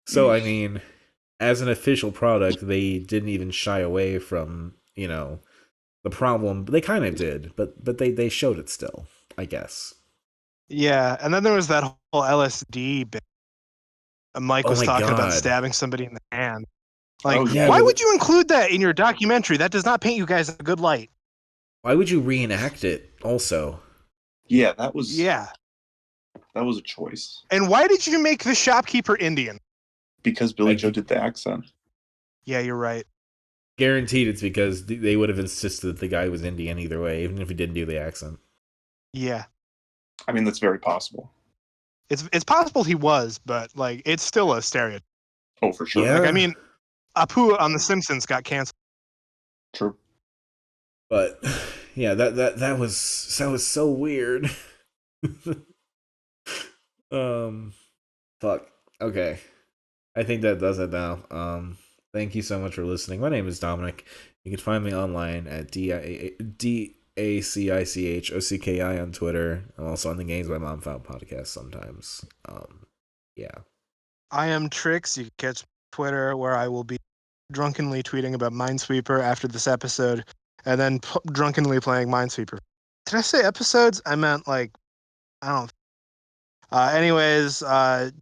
So I mean, as an official product, they didn't even shy away from, the problem. They kind of did, but they showed it still, I guess. Yeah, and then there was that whole LSD bit. Mike Oh was my talking about God. stabbing somebody in the hand. Like, Oh, yeah. why would you include that in your documentary? That does not paint you guys in a good light. Why would you reenact it also? Yeah, that was Yeah. That was a choice. And why did you make the shopkeeper Indian? Because Billy Joe did the accent. Yeah, you're right. Guaranteed it's because they would have insisted that the guy was Indian either way, even if he didn't do the accent. Yeah. I mean, that's very possible. It's possible he was, but like it's still a stereotype. Oh, for sure. Yeah. Like I mean, Apu on The Simpsons got canceled. True. But yeah, that was so weird. Fuck. Okay. I think that does it now. Thank you so much for listening. My name is Dominic. You can find me online at DACICHOCKI on Twitter. I'm also on the Games by Mom Found podcast sometimes. Yeah. I am Trix. You can catch Twitter where I will be drunkenly tweeting about Minesweeper after this episode, and then drunkenly playing Minesweeper. Did I say episodes? I meant like I don't. Anyways,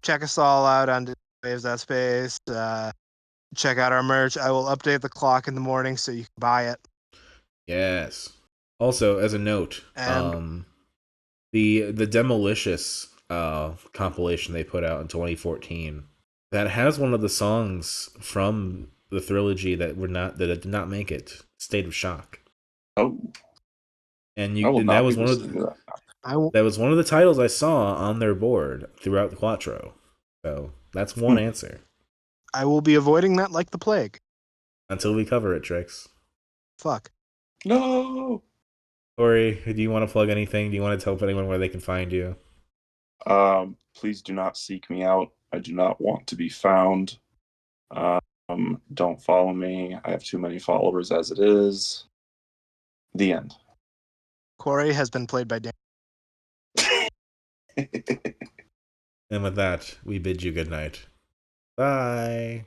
check us all out on waves.space. Check out our merch. I will update the clock in the morning so you can buy it. Yes. Also, as a note, And the Demolicious compilation they put out in 2014 that has one of the songs from the Thrillogy that did not make it, State of Shock. Oh. And that was one of the titles I saw on their board throughout the Cuatro. So that's one answer. I will be avoiding that like the plague. Until we cover it, Trix. Fuck. No. Corey, do you want to plug anything? Do you want to tell anyone where they can find you? Please do not seek me out. I do not want to be found. Don't follow me. I have too many followers as it is. The end. Corey has been played by Dan. And with that, we bid you good night. Bye.